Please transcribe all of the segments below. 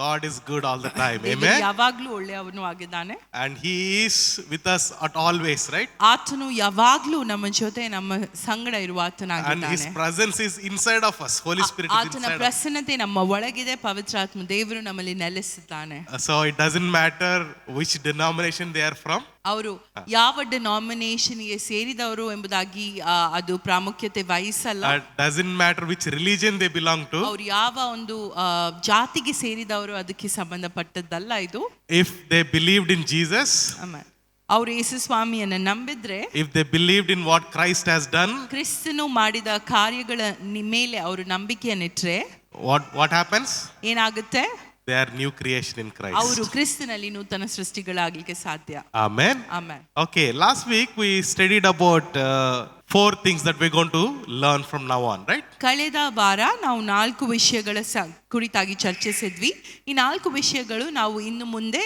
God is good all the time. ದೇವರು Amen. ಯಾವಾಗ್ಲೂ ಒಳ್ಳೆಯವನು ಆಗಿದ್ದಾನೆ. And He is with us at always, right? ಆತನು ಯಾವಾಗ್ಲೂ ನಮ್ಮ ಜೊತೆ ನಮ್ಮ ಸಂಗಡ ಇರುವ And His ಆತನಾಗಿದ್ದಾನೆ. presence is inside of us. Holy Spirit is ಆತನ inside of us. ಪ್ರಸನ್ನತೆ ನಮ್ಮ ಒಳಗಿದೆ. ಪವಿತ್ರಾತ್ಮ ದೇವರು ನಮ್ಮಲ್ಲಿ ನೆಲೆಸಿದ್ದಾನೆ. So it doesn't matter which denomination they are from. ಅವರು ಯಾವ ಡಿನಾಮಿನೇಷನ್ಗೆ ಸೇರಿದವರು ಎಂಬುದಾಗಿ ಅದು ಪ್ರಾಮುಖ್ಯತೆ ವಹಿಸಲ್ಲ. It doesn't matter which religion they belong to. ಅವರು ಯಾವ ಒಂದು ಜಾತಿಗೆ ಸೇರಿದವರು ಅದಕ್ಕೆ ಸಂಬಂಧಪಟ್ಟದ್ದಲ್ಲ ಇದು. If they believed in Jesus, ಅವರು ಯೇಸು ಸ್ವಾಮಿಯನ್ನು ನಂಬಿದ್ರೆ, if they believed in what Christ has done, ಕ್ರಿಸ್ತನು ಮಾಡಿದ ಕಾರ್ಯಗಳ ಮೇಲೆ ಅವರು ನಂಬಿಕೆಯನ್ನಿಟ್ರೆ what happens? ಏನಾಗುತ್ತೆ? They are new creation in Christ. ಅವರು ಕ್ರಿಸ್ತನಲ್ಲಿ ನೂತನ ಸೃಷ್ಟಿಗಳಾಗಲಿಕ್ಕೆ ಸಾಧ್ಯ. Amen. Amen. Okay, last week we studied about 4 things that we're going to learn from now on, right? ಕಳೆದ ವಾರ ನಾವು 4 ವಿಷಯಗಳ ಕುರಿತಾಗಿ ಚರ್ಚಿಸಿದ್ವಿ. ಈ 4 ವಿಷಯಗಳು ನಾವು ಇನ್ನು ಮುಂದೆ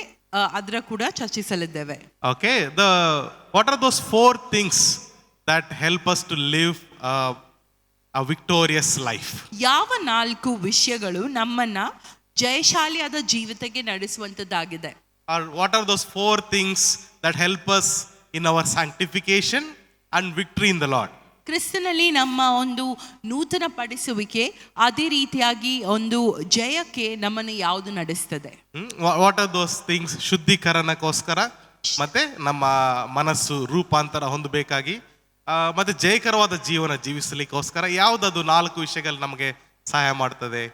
ಅದರ ಕೂಡ ಚರ್ಚಿಸಲಿದ್ದೇವೆ. Okay, what are those 4 things that help us to live a victorious life? ಯಾವ 4 ವಿಷಯಗಳು ನಮ್ಮನ್ನ ಜಯಶಾಲಿಯಾದ ಜೀವಿತಕ್ಕೆ ನಡೆಸುವಂತದ್ದಾಗಿದೆ? Or what are those 4 things that help us in our sanctification and victory in the Lord? ಕ್ರಿಸ್ತನಲ್ಲಿ ನಮ್ಮ ಒಂದು ನೂತನ ಪಡಿಸುವಿಕೆ, ಅದೇ ರೀತಿಯಾಗಿ ಒಂದು ಜಯಕ್ಕೆ ನಮ್ಮನ್ನು ಯಾವುದು ನಡೆಸ್ತದೆ? What are those things? ಶುದ್ಧೀಕರಣಕ್ಕೋಸ್ಕರ, ಮತ್ತೆ ನಮ್ಮ ಮನಸ್ಸು ರೂಪಾಂತರ ಹೊಂದಬೇಕಾಗಿ, ಮತ್ತೆ ಜಯಕರವಾದ ಜೀವನ ಜೀವಿಸಲಿಕ್ಕೋಸ್ಕರ ಯಾವುದದು 4 ವಿಷಯಗಳು ನಮಗೆ ಸಹಾಯ ಮಾಡ್ತದೆ?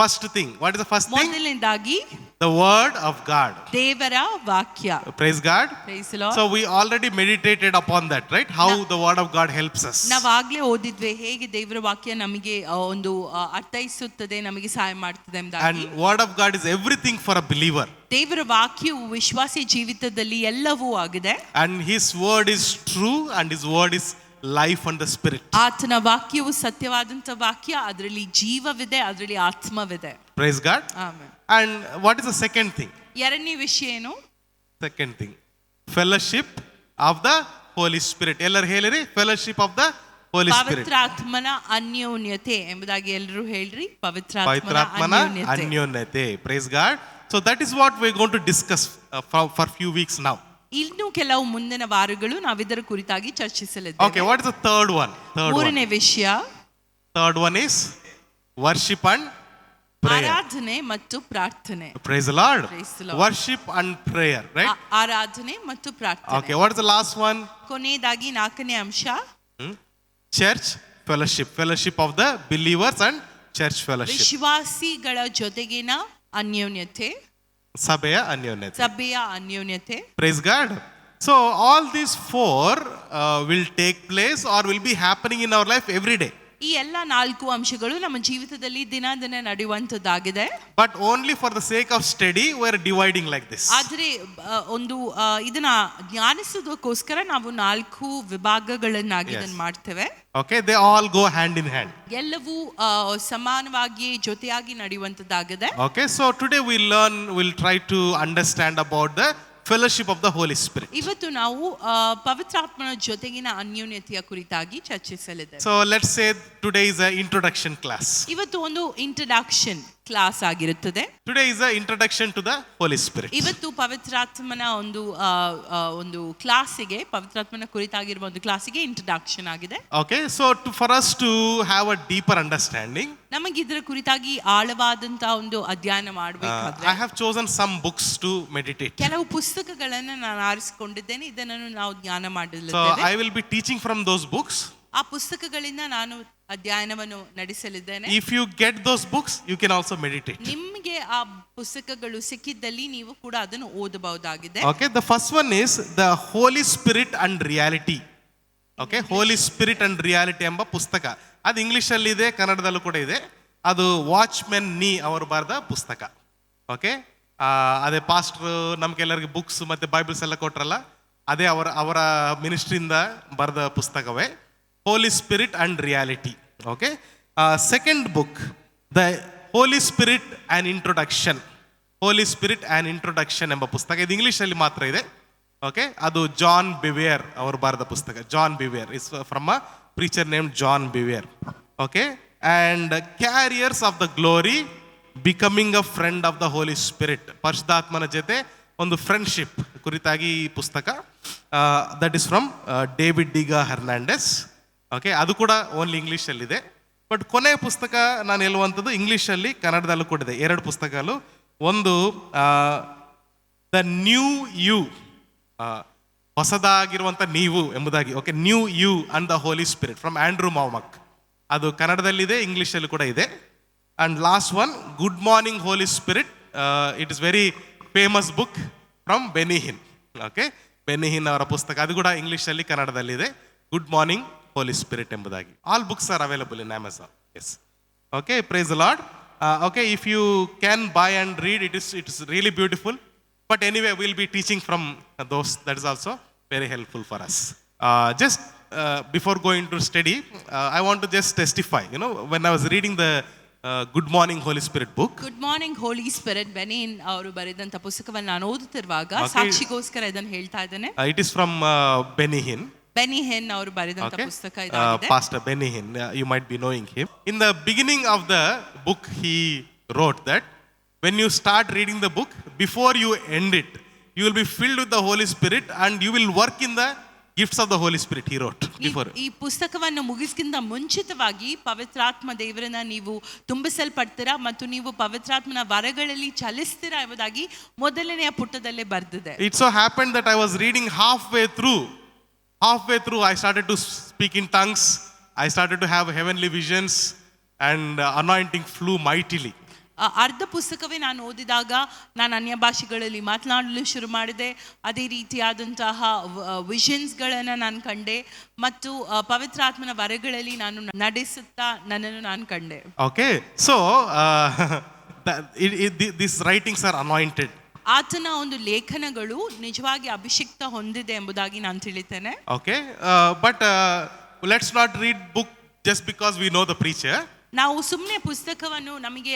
First thing, what is the first thing? ಮೊದಲನೇದಾಗಿ The word of God. ದೇವರ ವಾಕ್ಯ. Praise God. Praise the Lord. So we already meditated upon that, right? How the word of God helps us. ನಾವಾಗ್ಲೇ ಓದಿದ್ವಿ ಹೇಗೆ ದೇವರ ವಾಕ್ಯ ನಮಗೆ ಒಂದು ಅರ್ಥೈಸುತ್ತದೆ, ನಮಗೆ ಸಹಾಯ ಮಾಡ್ತದೆ ಎಂಬುದಾಗಿ. And word of God is everything for a believer. ದೇವರ ವಾಕ್ಯವು ವಿಶ್ವಾಸಿ ಜೀವಿತದಲ್ಲಿ ಎಲ್ಲವೂ ಆಗಿದೆ. And his word is true and his word is life and the spirit. ಆತನ ವಾಕ್ಯವು ಸತ್ಯವಾದಂತ ವಾಕ್ಯ, ಅದರಲ್ಲಿ ಜೀವವಿದೆ, ಅದರಲ್ಲಿ ಆತ್ಮವಿದೆ. Praise God. Amen. And what is the second thing? ಎರಡನೇ ವಿಷಯ ಏನು? Second thing, fellowship of the Holy Spirit. ಎಲ್ಲರೂ ಹೇಳಿರಿ, fellowship of the Holy Spirit. ಪವಿತ್ರಾತ್ಮನ ಅನ್ಯೋನ್ಯತೆ ಎಂಬುದಾಗಿ ಎಲ್ಲರೂ ಹೇಳ್ರಿ. ಪವಿತ್ರಾತ್ಮನ ಅನ್ಯೋನ್ಯತೆ. Praise God. So that is what we're going to discuss for few weeks now. ಇನ್ನು ಕೆಲವು ಮುಂದಿನ ವಾರಗಳು ನಾವಿದರ ಕುರಿತಾಗಿ ಚರ್ಚಿಸಲಿದ್ದೇವೆ. Okay, what is the third one? ಮೂರನೇ ವಿಷಯ, third one is worship and prayer. ಆರಾಧನೆ ಮತ್ತು ಪ್ರಾರ್ಥನೆ. Praise the Lord. Praise the Lord. Worship and prayer, right? ಆರಾಧನೆ ಮತ್ತು ಪ್ರಾರ್ಥನೆ. Okay, what is the last one? ಕೊನೆಯದಾಗಿ 4ನೇ ಅಂಶ, church fellowship. Fellowship of the believers and church fellowship. ವಿಶ್ವಾಸಿಗಳ ಜೊತೆಗಿನ ಅನ್ಯೋನ್ಯತೆ, ಸಭೆಯ ಅನ್ಯೋನ್ಯತೆ. ಸಭೆಯ ಅನ್ಯೋನ್ಯತೆ. Praise God. So all these 4 will take place or will be happening in our life every day. ಈ ಎಲ್ಲ 4 ಅಂಶಗಳು ನಮ್ಮ ಜೀವಿತದಲ್ಲಿ ದಿನ ನಡೆಯುವಂತದ್ದಾಗಿದೆ. But only for the sake of study we are dividing like this. ಆದರೆ ಒಂದು ಇದನ್ನ ಜ್ಞಾನಿಸೋದಕ್ಕೋಸ್ಕರ ನಾವು 4 ವಿಭಾಗಗಳನ್ನಾಗಿ ಇದನ್ನ ಮಾಡ್ತೇವೆ. Okay, they all go hand in hand. ಎಲ್ಲವೂ ಸಮಾನವಾಗಿ ಜೊತೆಯಾಗಿ ನಡೆಯುವಂತದ್ದಾಗಿದೆ. Okay, so today we'll try to understand about the fellowship of the Holy Spirit. ಇವತ್ತು ನಾವು ಪವಿತ್ರಾತ್ಮನ ಜೊತೆಗಿನ ಅನ್ಯೋನ್ಯತೆಯ ಕುರಿತಾಗಿ ಚರ್ಚಿಸಲಿದ್ದೇವೆ. So let's say today is an introduction class. ಇವತ್ತು ಒಂದು ಇಂಟ್ರಡಕ್ಷನ್ ಕ್ಲಾಸ್ ಆಗಿರುತ್ತದೆ. Today is an introduction to the Holy Spirit. ಇವತ್ತು ಪವಿತ್ರಾತ್ಮನ ಒಂದು ಕ್ಲಾಸಿಗೆ, ಪವಿತ್ರಾತ್ಮನ ಕುರಿತಾಗಿರುವ ಒಂದು ಕ್ಲಾಸಿಗೆ ಇಂಟ್ರಡಕ್ಷನ್ ಆಗಿದೆ. Okay, so for us to have a deeper understanding, ನಮಗೆ ಇದರ ಕುರಿತಾಗಿ ಆಳವಾದಂತ ಒಂದು ಅಧ್ಯಯನ ಮಾಡಬೇಕಾದ್ರೆ I have chosen some books to meditate. ಕೆಲವು ಪುಸ್ತಕಗಳನ್ನು ನಾನು ಆರಿಸಿಕೊಂಡಿದ್ದೇನೆ. ಇದನ್ನು ನಾವು ಜ್ಞಾನ So ಮಾಡಲಿದ್ದೇವೆ. I will be teaching from those books. ಆ ಪುಸ್ತಕಗಳಿಂದ ನಾನು ಅಧ್ಯಯನವನ್ನು ನಡೆಸಲಿದ್ದೇನೆ. If you get those books, you can also meditate. ನಿಮಗೆ ಆ ಪುಸ್ತಕಗಳು ಸಿಕ್ಕಿದ್ದಲ್ಲಿ ನೀವು ಕೂಡ ಅದನ್ನು ಓದಬಹುದಾಗಿದೆ. Okay, the first one is the Holy Spirit and Reality. Okay, Holy Spirit and Reality ಎಂಬ ಪುಸ್ತಕ. ಅದು ಇಂಗ್ಲಿಷ್ ಅಲ್ಲಿ ಇದೆ, ಕನ್ನಡದಲ್ಲೂ ಕೂಡ ಇದೆ. ಅದು ವಾಚ್ಮೆನ್ ನೀ ಅವರು ಬರೆದ ಪುಸ್ತಕ. ಓಕೆ, ಅದೇ ಪಾಸ್ಟರ್ ನಮ್ಗೆಲ್ಲರಿಗೆ ಬುಕ್ಸ್ ಮತ್ತೆ ಬೈಬಲ್ಸ್ ಎಲ್ಲ ಕೊಟ್ರಲ್ಲ, ಅದೇ ಅವರ ಮಿನಿಸ್ಟ್ರಿಯಿಂದ ಬರೆದ ಪುಸ್ತಕವೇ Holy Spirit and Reality. Okay, second book, the Holy Spirit and Introduction. Holy Spirit and Introduction ಎಂಬ ಪುಸ್ತಕ. ಇದು ಇಂಗ್ಲಿಷ್ ಅಲ್ಲಿ ಮಾತ್ರ ಇದೆ. ಓಕೆ, ಅದು ಜಾನ್ ಬಿವೇರ್ ಅವರು ಬರೆದ ಪುಸ್ತಕ. John Bevere is from a preacher name John Bevere. Okay, and Carriers of the Glory, becoming a friend of the Holy Spirit, ಪರಿಶುದ್ಧಾತ್ಮನ ಜೊತೆ ಒಂದು ಫ್ರೆಂಡ್ಶಿಪ್ ಕುರಿತಾಗಿ ಈ ಪುಸ್ತಕ. That is from David Diga Hernandez. Okay, ಅದು ಕೂಡ ಓನ್ಲಿ ಇಂಗ್ಲೀಷಲ್ಲಿದೆ. ಬಟ್ ಕೊನೆಯ ಪುಸ್ತಕ ನಾನು ಹೇಳುವಂಥದ್ದು ಇಂಗ್ಲೀಷಲ್ಲಿ ಕನ್ನಡದಲ್ಲೂ ಕೂಡ ಇದೆ. 2 ಪುಸ್ತಕಗಳು. ಒಂದು ದ ನ್ಯೂ ಯು, ಹೊಸದಾಗಿರುವಂಥ ನೀವು ಎಂಬುದಾಗಿ. Okay, new you and the Holy Spirit from Andrew Wommack. ಅದು ಕನ್ನಡದಲ್ಲಿದೆ, ಇಂಗ್ಲೀಷಲ್ಲಿ ಕೂಡ ಇದೆ. And last one, good morning Holy Spirit. It is very famous book from Benny Hinn. Okay, Benny Hinn ಅವರ ಪುಸ್ತಕ, ಅದು ಕೂಡ ಇಂಗ್ಲೀಷಲ್ಲಿ ಕನ್ನಡದಲ್ಲಿದೆ, ಗುಡ್ ಮಾರ್ನಿಂಗ್ ಹೋಲಿ ಸ್ಪಿರಿಟ್ ಎಂಬುದಾಗಿ. All books are available in Amazon. Yes. Okay, praise the Lord. Okay, if you can buy and read, it is really beautiful. But anyway, we'll be teaching from those. That is also very helpful for us. Just before going to study, I want to just testify. You know, when I was reading the Good Morning Holy Spirit book. Good morning Holy Spirit Benny Hinn ಅವರು ಬರೆದಂತ ಪುಸ್ತಕವನ್ನು ನಾನು ಓದುತ್ತಿರುವಾಗ Okay. ಸಾಕ್ಷಿಗೋಸ್ಕರ ಇದನ್ನು ಹೇಳ್ತಾ ಇದ್ದೇನೆ. It is from Benny Hinn. ಬೆನಿ ಹೆನ್ ಅವರು ಬರೆದಂತ Okay. ಪುಸ್ತಕ ಇದಾಗಿದೆ. Pastor Benny Hinn. You might be knowing him. In the beginning of the book, he wrote that when you start reading the book, before you end it, you will be filled with the Holy Spirit and you will work in the gifts of the Holy Spirit, he wrote before. ಈ ಪುಸ್ತಕವನ್ನು ಮುಗಿಸ್ಕಿಂತ ಮುಂಚಿತವಾಗಿ ಪವಿತ್ರಾತ್ಮ ದೇವರನ್ನ ನೀವು ತುಂಬಿಸಲ್ಪಡ್ತೀರಾ ಮತ್ತು ನೀವು ಪವಿತ್ರಾತ್ಮನ ವರಗಳಲ್ಲಿ ಚಲಿಸ್ತೀರಾ ಎಂಬುದಾಗಿ ಮೊದಲನೆಯ ಪುಟದಲ್ಲೇ ಬರೆದಿದೆ. It so happened that I was reading halfway through, I started to speak in tongues. I started to have heavenly visions and anointing flew mightily. ಅರ್ಧ ಪುಸ್ತಕವೇ ನಾನು ಓದಿದಾಗ ನಾನು ಅನ್ಯ ಭಾಷೆಗಳಲ್ಲಿ ಮಾತನಾಡಲು ಶುರು ಮಾಡಿದೆ. ಅದೇ ರೀತಿಯಾದಂತಹ ವಿಷನ್ಸ್ಗಳನ್ನು ನಾನು ಕಂಡೆ ಮತ್ತು ಪವಿತ್ರಾತ್ಮನ ವರಗಳಲ್ಲಿ ನಾನು ನಡೆಸುತ್ತಾ ನನ್ನನ್ನು ನಾನು ಕಂಡೆ. Okay, so these writings are anointed. ಆತನ ಒಂದು ಲೇಖನಗಳು ನಿಜವಾಗಿ ಅಭಿಷಿಕ್ತ ಹೊಂದಿದೆ ಎಂಬುದಾಗಿ ನಾನು ತಿಳಿತೇನೆ. Okay, but let's not read book just because we know the preacher. ನಾವು ಸುಮ್ಮನೆ ಪುಸ್ತಕವನ್ನು ನಮಗೆ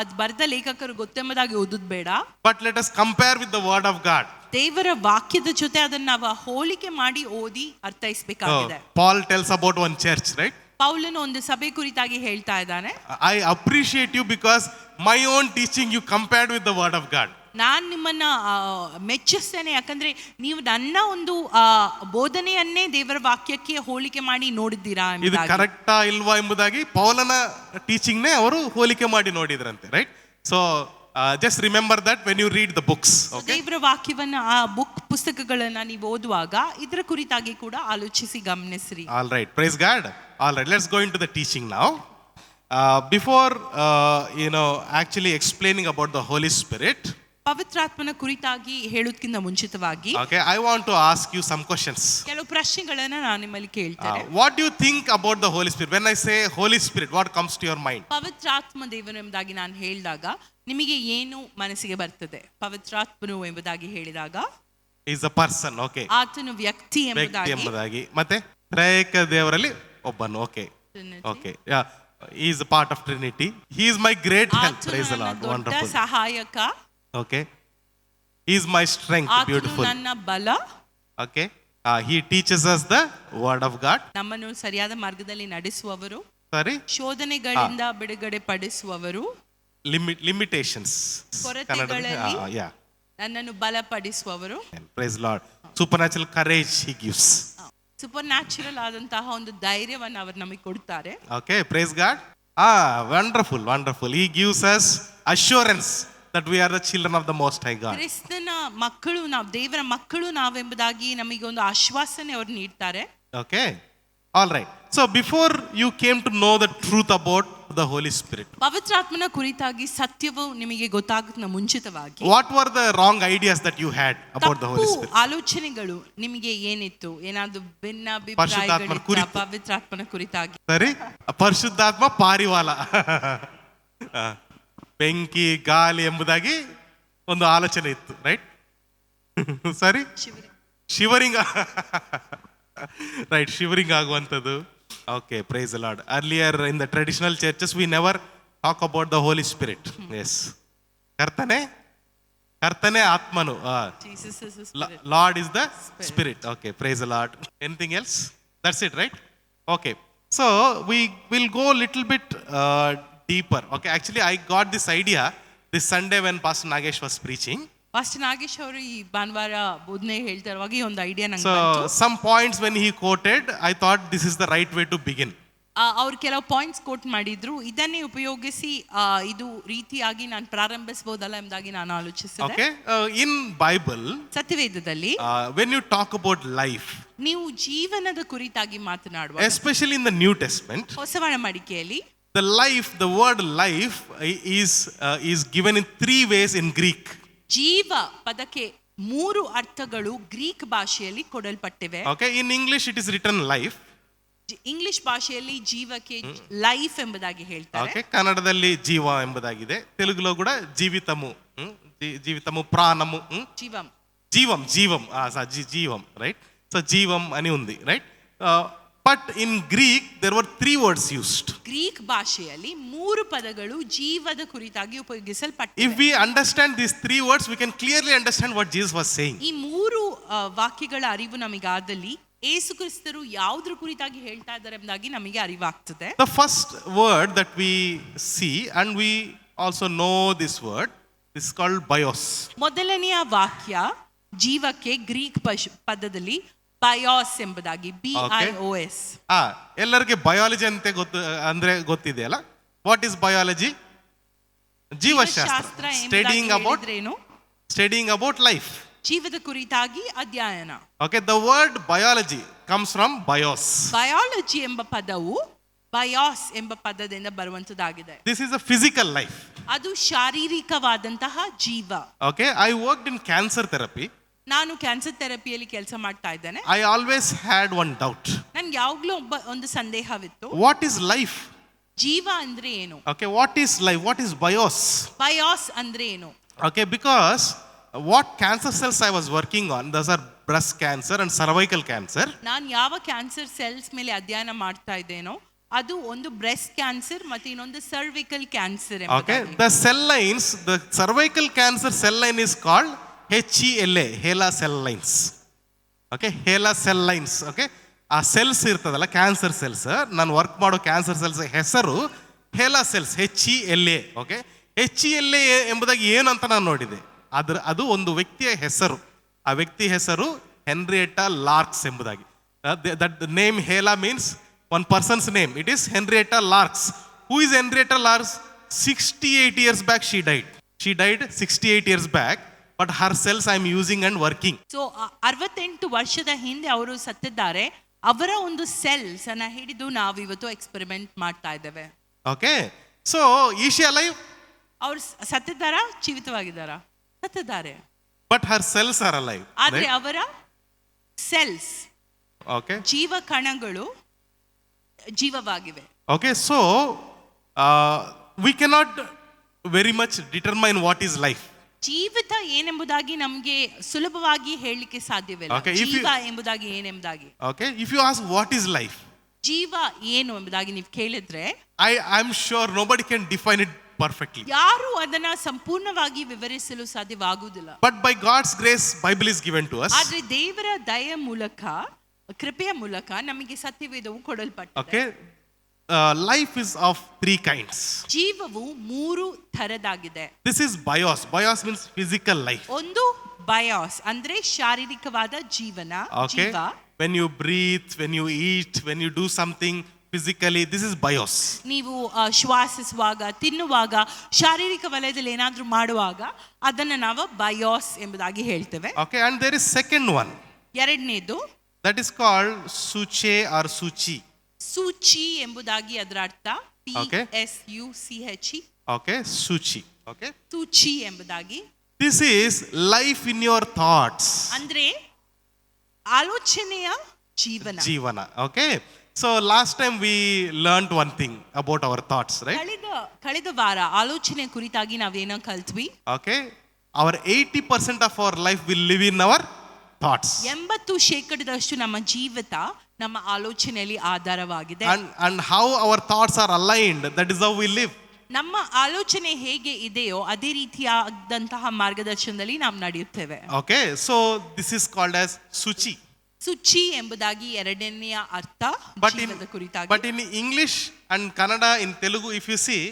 ಅದು ಬರೆದ ಲೇಖಕರು ಗೊತ್ತೆಂಬುದಾಗಿ ಓದೋದು ಬೇಡ. But let us compare with the word of God. ದೇವರ ವಾಕ್ಯದ ಜೊತೆ ಅದನ್ನು ನಾವು ಹೋಲಿಕೆ ಮಾಡಿ ಓದಿ ಅರ್ಥೈಸಬೇಕಾಗಿದೆ. Paul tells about one church, right? ಪೌಲನು ಒಂದು ಸಭೆ ಕುರಿತಾಗಿ ಹೇಳ್ತಾ ಇದ್ದಾನೆ. I appreciate you because my own teaching you compared with the word of God. ನಾನು ನಿಮ್ಮನ್ನ ಮೆಚ್ಚಿಸ್ತೇನೆ, ಯಾಕಂದ್ರೆ ನೀವು ನನ್ನ ಒಂದು ಬೋಧನೆಯನ್ನೇ ದೇವರ ವಾಕ್ಯಕ್ಕೆ ಹೋಲಿಕೆ ಮಾಡಿ ನೋಡಿದ್ದೀರಾ. ಇದು ಕರೆಕ್ಟಾ ಇಲ್ವಾ ಎಂಬುದಾಗಿ ಪೌಲನ ಟೀಚಿಂಗ್ ನೇ ಅವರು ಹೋಲಿಕೆ ಮಾಡಿ ನೋಡಿದ್ರಂತೆ, right? So just remember that when you read the books. ದೇವರ ವಾಕ್ಯವನ್ನ ಆ ಪುಸ್ತಕಗಳನ್ನ ನೀವು ಓದುವಾಗ ಇದರ ಕುರಿತಾಗಿ ಕೂಡ ಆಲೋಚಿಸಿ ಗಮನಿಸ್ರಿ. All right, praise God. All right, let's go into the teaching now. Before actually explaining about the Holy Spirit, ಪವಿತ್ರಾತ್ಮನ ಕುರಿತಾಗಿ ಹೇಳೋದಕ್ಕಿಂತ ಮುಂಚಿತವಾಗಿ okay, I want to ask you some questions. ಕೆಲವು ಪ್ರಶ್ನೆಗಳನ್ನ ನಾನು ನಿಮ್ಮಲ್ಲಿ ಕೇಳ್ತೇನೆ. What do you think about the Holy Spirit? When I say Holy Spirit, what comes to your mind? ಪವಿತ್ರಾತ್ಮ ದೇವರು ಎಂಬುದಾಗಿ ನಾನು ಹೇಳಿದಾಗ ನಿಮಗೆ ಏನು ಮನಸ್ಸಿಗೆ ಬರ್ತದೆ? ಪವಿತ್ರಾತ್ಮನು ಎಂಬುದಾಗಿ ಹೇಳಿದಾಗ is a person, okay, ಆತನು ವ್ಯಕ್ತಿ ಎಂಬುದಾಗಿ. ಮತ್ತೆ ತ್ರೈಕ ದೇವರಲ್ಲಿ ಒಬ್ಬನು, okay, okay, yeah, he is a part of Trinity. He is my great help. Praise the Lord. Wonderful. ಸಹಾಯಕ. Okay, he is my strength. Beautiful. ನನ್ನ ಬಲ. Okay, he teaches us the word of God. ನಮ್ಮನ್ನು ಸರಿಯಾದ ಮಾರ್ಗದಲ್ಲಿ ನಡೆಸುವವರು. Sorry, ಶೋಧನೆಗಳಿಂದ ಬಿಡುಗಡೆ ಪಡಿಸುವವರು. limitations. ಕೊರತೆಗಳಲ್ಲಿ yeah, ನನ್ನನ್ನು ಬಲಪಡಿಸುವವರು. Praise Lord. Supernatural courage he gives. Super natural ಆದಂತಹ ಒಂದು ಧೈರ್ಯವನ್ನು ಅವರು ನಮಗೆ ಕೊಡ್ತಾರೆ. Okay, praise God. Wonderful, wonderful. He gives us assurance that we are the children of the Most High God. ಕ್ರಿಸ್ತನ ಮಕ್ಕಳು ನಾವು, ದೇವರ ಮಕ್ಕಳು ನಾವೆಂಬುದಾಗಿ ನಮಗೆ ಒಂದು ಆಶ್ವಾಸನೆ ಅವರು ನೀಡ್ತಾರೆ. Okay, all right. So before you came to know the truth about the Holy Spirit, ಪವಿತ್ರಾತ್ಮನ ಕುರಿತಾಗಿ ಸತ್ಯವು ನಿಮಗೆ ಗೊತ್ತಾಗುತ್ತ ಮುಂಚಿತವಾಗಿ what were the wrong ideas that you had about the Holy Spirit? ಆಲೋಚನೆಗಳು ನಿಮಗೆ ಏನಿತ್ತು? ಏನಾದ್ರು ಭಿನ್ನಾಭಿಪ್ರಾಯಗಳಿತ್ತ ಪವಿತ್ರಾತ್ಮನ ಕುರಿತಾಗಿ? ಸರಿ, ಪರಿಶುದ್ಧಾತ್ಮ ಪಾರಿವಾಳ, ಬೆಂಕಿ ಗಾಳಿ ಎಂಬುದಾಗಿ ಒಂದು ಆಲೋಚನೆ ಇತ್ತು, ರೈಟ್? ಸರಿ, ಶಿವರಿಂಗ್, ರೈಟ್, ಶಿವರಿಂಗ್ ಆಗುವಂಥದ್ದು. Okay, praise the Lord. Earlier in the traditional churches we never talk about the Holy Spirit. Yes, ಕರ್ತನೆ ಆತ್ಮನು, Lord is the Spirit. Okay, praise the Lord. Anything else? That's it, right? Okay, so we will go little bit deeper. Okay, actually, I got this idea this Sunday when Pastor Nagesh was preaching. Fast Nagesh ಅವರು ಈ ಭಾನುವಾರ ಬೋಧನೆ ಹೇಳ್ತಾ ಇರುವಾಗ ಈ ಒಂದು idea ನಂಗೆ So, ಬಂತು. some points when he quoted, I thought this is the right way to begin. ಅವ್ರು ಕೆಲವು ಪಾಯಿಂಟ್ಸ್ ಕೋಟ್ ಮಾಡಿದ್ರು, ಇದನ್ನೇ ಉಪಯೋಗಿಸಿ ಇದು ರೀತಿಯಾಗಿ ನಾನು ಪ್ರಾರಂಭಿಸಬಹುದಲ್ಲ ಎಂಬುದಾಗಿ ನಾನು ಆಲೋಚಿಸಿದೆ. Okay, in Bible, ಸತ್ಯವೇದದಲ್ಲಿ when you talk about life, ನೀವು ಜೀವನದ ಕುರಿತಾಗಿ ಮಾತನಾಡುವ, especially in the New Testament, ಹೊಸ ಒಡಂಬಡಿಕೆಯಲ್ಲಿ the life, the word life is given in three ways in Greek. ಜೀವ ಪದಕ್ಕೆ 3 ಅರ್ಥಗಳು ಗ್ರೀಕ್ ಭಾಷೆಯಲ್ಲಿ ಕೊಡಲ್ಪಟ್ಟಿವೆ. Okay, in English it is written life. English ಭಾಷೆಯಲ್ಲಿ ಜೀವಕ್ಕೆ ಲೈಫ್ ಎಂಬುದಾಗಿ ಹೇಳ್ತಾರೆ. Okay, ಕನ್ನಡದಲ್ಲಿ ಜೀವ ಎಂಬುದಾಗಿದೆ, ತೆಲುಗುలో ಕೂಡ ಜೀವಿತము, జీవితము ప్రాణము, ಜೀವಂ జీవం జీవం జీవం, రైట్. సో జీవం అని ఉంది, right. But in Greek there were 3 words used. Greek ಭಾಷೆಯಲ್ಲಿ 3 ಪದಗಳು ಜೀವದ ಕುರಿತಾಗಿ ಉಪಯೋಗಿಸಲ್ಪಟ್ಟಿವೆ. If we understand these 3 words, we can clearly understand what Jesus was saying. ಈ 3 ವಾಕ್ಯಗಳ ಅರಿವು ನಮಗಾದಲ್ಲಿ ಯೇಸು ಕ್ರಿಸ್ತರು ಯಾವುದ್ರ ಕುರಿತಾಗಿ ಹೇಳ್ತಾ ಇದ್ದಾರೆ ಎಂಬುದಾಗಿ ನಮಗೆ ಅರಿವಾಗ್ತದೆ. The first word that we see, and we also know this word, is called bios. ಮೊದಲನೆಯ ವಾಕ್ಯ ಜೀವಕ್ಕೆ ಗ್ರೀಕ್ ಪದದಲ್ಲಿ ಬಯೋಸ್ ಎಂಬುದಾಗಿ, BIOS. ಎಲ್ಲರಿಗೆ ಬಯಾಲಜಿ ಅಂತ ಅಂದ್ರೆ ಗೊತ್ತಿದೆಯಲ್ಲ. What is biology? ಜೀವಶಾಸ್ತ್ರ. ಸ್ಟಡಿಂಗ್ ಅಬೌಟ್ ಲೈಫ್, ಜೀವದ ಕುರಿತಾಗಿ ಅಧ್ಯಯನ. Okay, the word biology comes from bios. Biology ಎಂಬ ಪದವು ಬಯಾಸ್ ಎಂಬ ಪದದಿಂದ ಬರುವಂತದ್ದಾಗಿದೆ. This is a physical life. ಅದು ಶಾರೀರಿಕವಾದಂತಹ ಜೀವ. Okay, I worked in cancer therapy. ನಾನು ಕ್ಯಾನ್ಸರ್ ಥೆರಪಿಯಲ್ಲಿ ಕೆಲಸ ಮಾಡ್ತಾ ಇದ್ದೇನೆ. I always had one doubt. ನನ್ಗೆ ಯಾವಾಗಲೂ ಒಂದು ಸಂದೇಹವಿತ್ತು, what is life? ಜೀವ ಅಂದ್ರೆ ಏನು? Okay, what is life? What is bios? Bias ಅಂದ್ರೆ ಏನು? Okay, because what cancer cells I was working on, those are breast cancer and cervical cancer. ನಾನು ಯಾವ ಕ್ಯಾನ್ಸರ್ ಸೆಲ್ಸ್ ಮೇಲೆ ಅಧ್ಯಯನ ಮಾಡ್ತಾ ಇದ್ದೇನೋ ಅದು ಒಂದು ಬ್ರೆಸ್ಟ್ ಕ್ಯಾನ್ಸರ್ ಮತ್ತು ಇನ್ನೊಂದು cervical cancer. Okay, the cell lines, the cervical cancer cell line is called HeLa, HeLa cell lines. Okay, HeLa cell lines. Okay, ಆ ಸೆಲ್ಸ್ ಇರ್ತದಲ್ಲ, ಕ್ಯಾನ್ಸರ್ ಸೆಲ್ಸ್, ನಾನು ವರ್ಕ್ ಮಾಡೋ ಕ್ಯಾನ್ಸರ್ ಸೆಲ್ಸ್ ಹೆಸರು HeLa cells, HeLa. Okay, HeLa ಎಂಬುದಾಗಿ ಏನು ಅಂತ ನಾನು ನೋಡಿದೆ. ಅದು ಒಂದು ವ್ಯಕ್ತಿಯ ಹೆಸರು. ಆ ವ್ಯಕ್ತಿ ಹೆಸರು ಹೆನ್ರಿಯೆಟಾ ಲಾರ್ಕ್ಸ್ ಎಂಬುದಾಗಿ. That name HeLa means one person's name. It is Henrietta Lacks. Who is Henrietta Lacks? 68 years back she died. She died 68 years back, but her cells I am using and working. So 68 ವರ್ಷದ ಹಿಂದೆ ಅವರು ಸತ್ತಿದ್ದಾರೆ. ಅವರ ಒಂದು cells ಅನ್ನ ಹಿಡಿದು ನಾವು ಇವತ್ತು experiment ಮಾಡ್ತಾ ಇದ್ದೇವೆ. Okay, so is she alive? ಅವರು ಸತ್ತಿದ್ದಾರಾ, ಜೀವಿತವಾಗಿದ್ದಾರಾ? ಸತ್ತಿದ್ದಾರೆ, but her cells are alive. ಆದ್ರೆ ಅವರ ಸೆಲ್ಸ್, okay, ಜೀವ ಕಣಗಳು ಜೀವವಾಗಿವೆ. Okay, so we cannot very much determine what is life. ಜೀವಿತ ಏನೆಂಬುದಾಗಿ ನಮಗೆ ಸುಲಭವಾಗಿ ಹೇಳಲಿಕ್ಕೆ ಸಾಧ್ಯವಿಲ್ಲ. Okay, ಜೀವ ಎಂಬುದಾಗಿ ಏನೆಂಬುದಾಗಿ. Okay, if you ask what is life, ಜೀವ ಏನು ಎಂಬುದಾಗಿ ನೀವು ಕೇಳಿದ್ರೆ I'm sure nobody can define it perfectly. ಯಾರು ಅದನ್ನ ಸಂಪೂರ್ಣವಾಗಿ ವಿವರಿಸಲು ಸಾಧ್ಯವಾಗುವುದಿಲ್ಲ. But by God's grace, Bible is given to us. ಆದ್ರೆ ದೇವರ ದಯೆಯ ಮೂಲಕ, ಕೃಪೆಯ ಮೂಲಕ ನಮಗೆ ಸತ್ಯವೇದವು ಕೊಡಲ್ಪಟ್ಟಿದೆ. Okay, life is of 3 kinds. ಜೀವವು 3 ಥರದಾಗಿದೆ. This is bios. Bios means physical life. ಒಂದು ಬಯಾಸ್ ಅಂದ್ರೆ ಶಾರೀರಿಕವಾದ ಜೀವನ, Okay, ಜೀವ. when you breathe, when you eat, when you do something physically, this is bios. ನೀವು ಶ್ವಾಸಿಸುವಾಗ, ತಿನ್ನುವಾಗ, ಶಾರೀರಿಕ ವಲಯದಲ್ಲಿ ಏನಾದ್ರೂ ಮಾಡುವಾಗ ಅದನ್ನ ನಾವು ಬಯಾಸ್ ಎಂಬುದಾಗಿ ಹೇಳ್ತೇವೆ. Okay, and there is second one. ಎರಡನೇದು, that is called suche or suchi. ಸೂಚಿ ಎಂಬುದಾಗಿ ಅದರ ಅರ್ಥ. Okay. PSUCHE. Okay, suchi. Okay, ಸೂಚಿ ಎಂಬುದಾಗಿ. this is life in your thoughts. ಅಂದ್ರೆ ಆಲೋಚನೆಯ ಜೀವನ. Jivana. Okay, so last time we learned one thing about our thoughts, right? ಕಳೆದ ವಾರ ಆಲೋಚನೆ ಕುರಿತಾಗಿ ನಾವೇನೋ ಕಲ್ತ್ವಿ. Okay, our 80% of our life will live in our thoughts. 80% ನಮ್ಮ ಜೀವಿತ ನಮ್ಮ ಆಲೋಚನೆಯಲ್ಲಿ ಆಧಾರವಾಗಿದೆ. And how our thoughts are aligned, that is how we live. ನಮ್ಮ ಆಲೋಚನೆ ಹೇಗೆ ಇದೆಯೋ ಅದೇ ರೀತಿಯಾದಂತಹ ಮಾರ್ಗದರ್ಶನದಲ್ಲಿ ನಾವು ನಡೆಯುತ್ತೇವೆ. Okay, so this is called as suchi. Suchi ಎಂಬುದಾಗಿ ಎರಡನೆಯ ಅರ್ಥ ಜೀವನದ ಕುರಿತಾಗಿ. but in English and Kannada, in Telugu, if you see,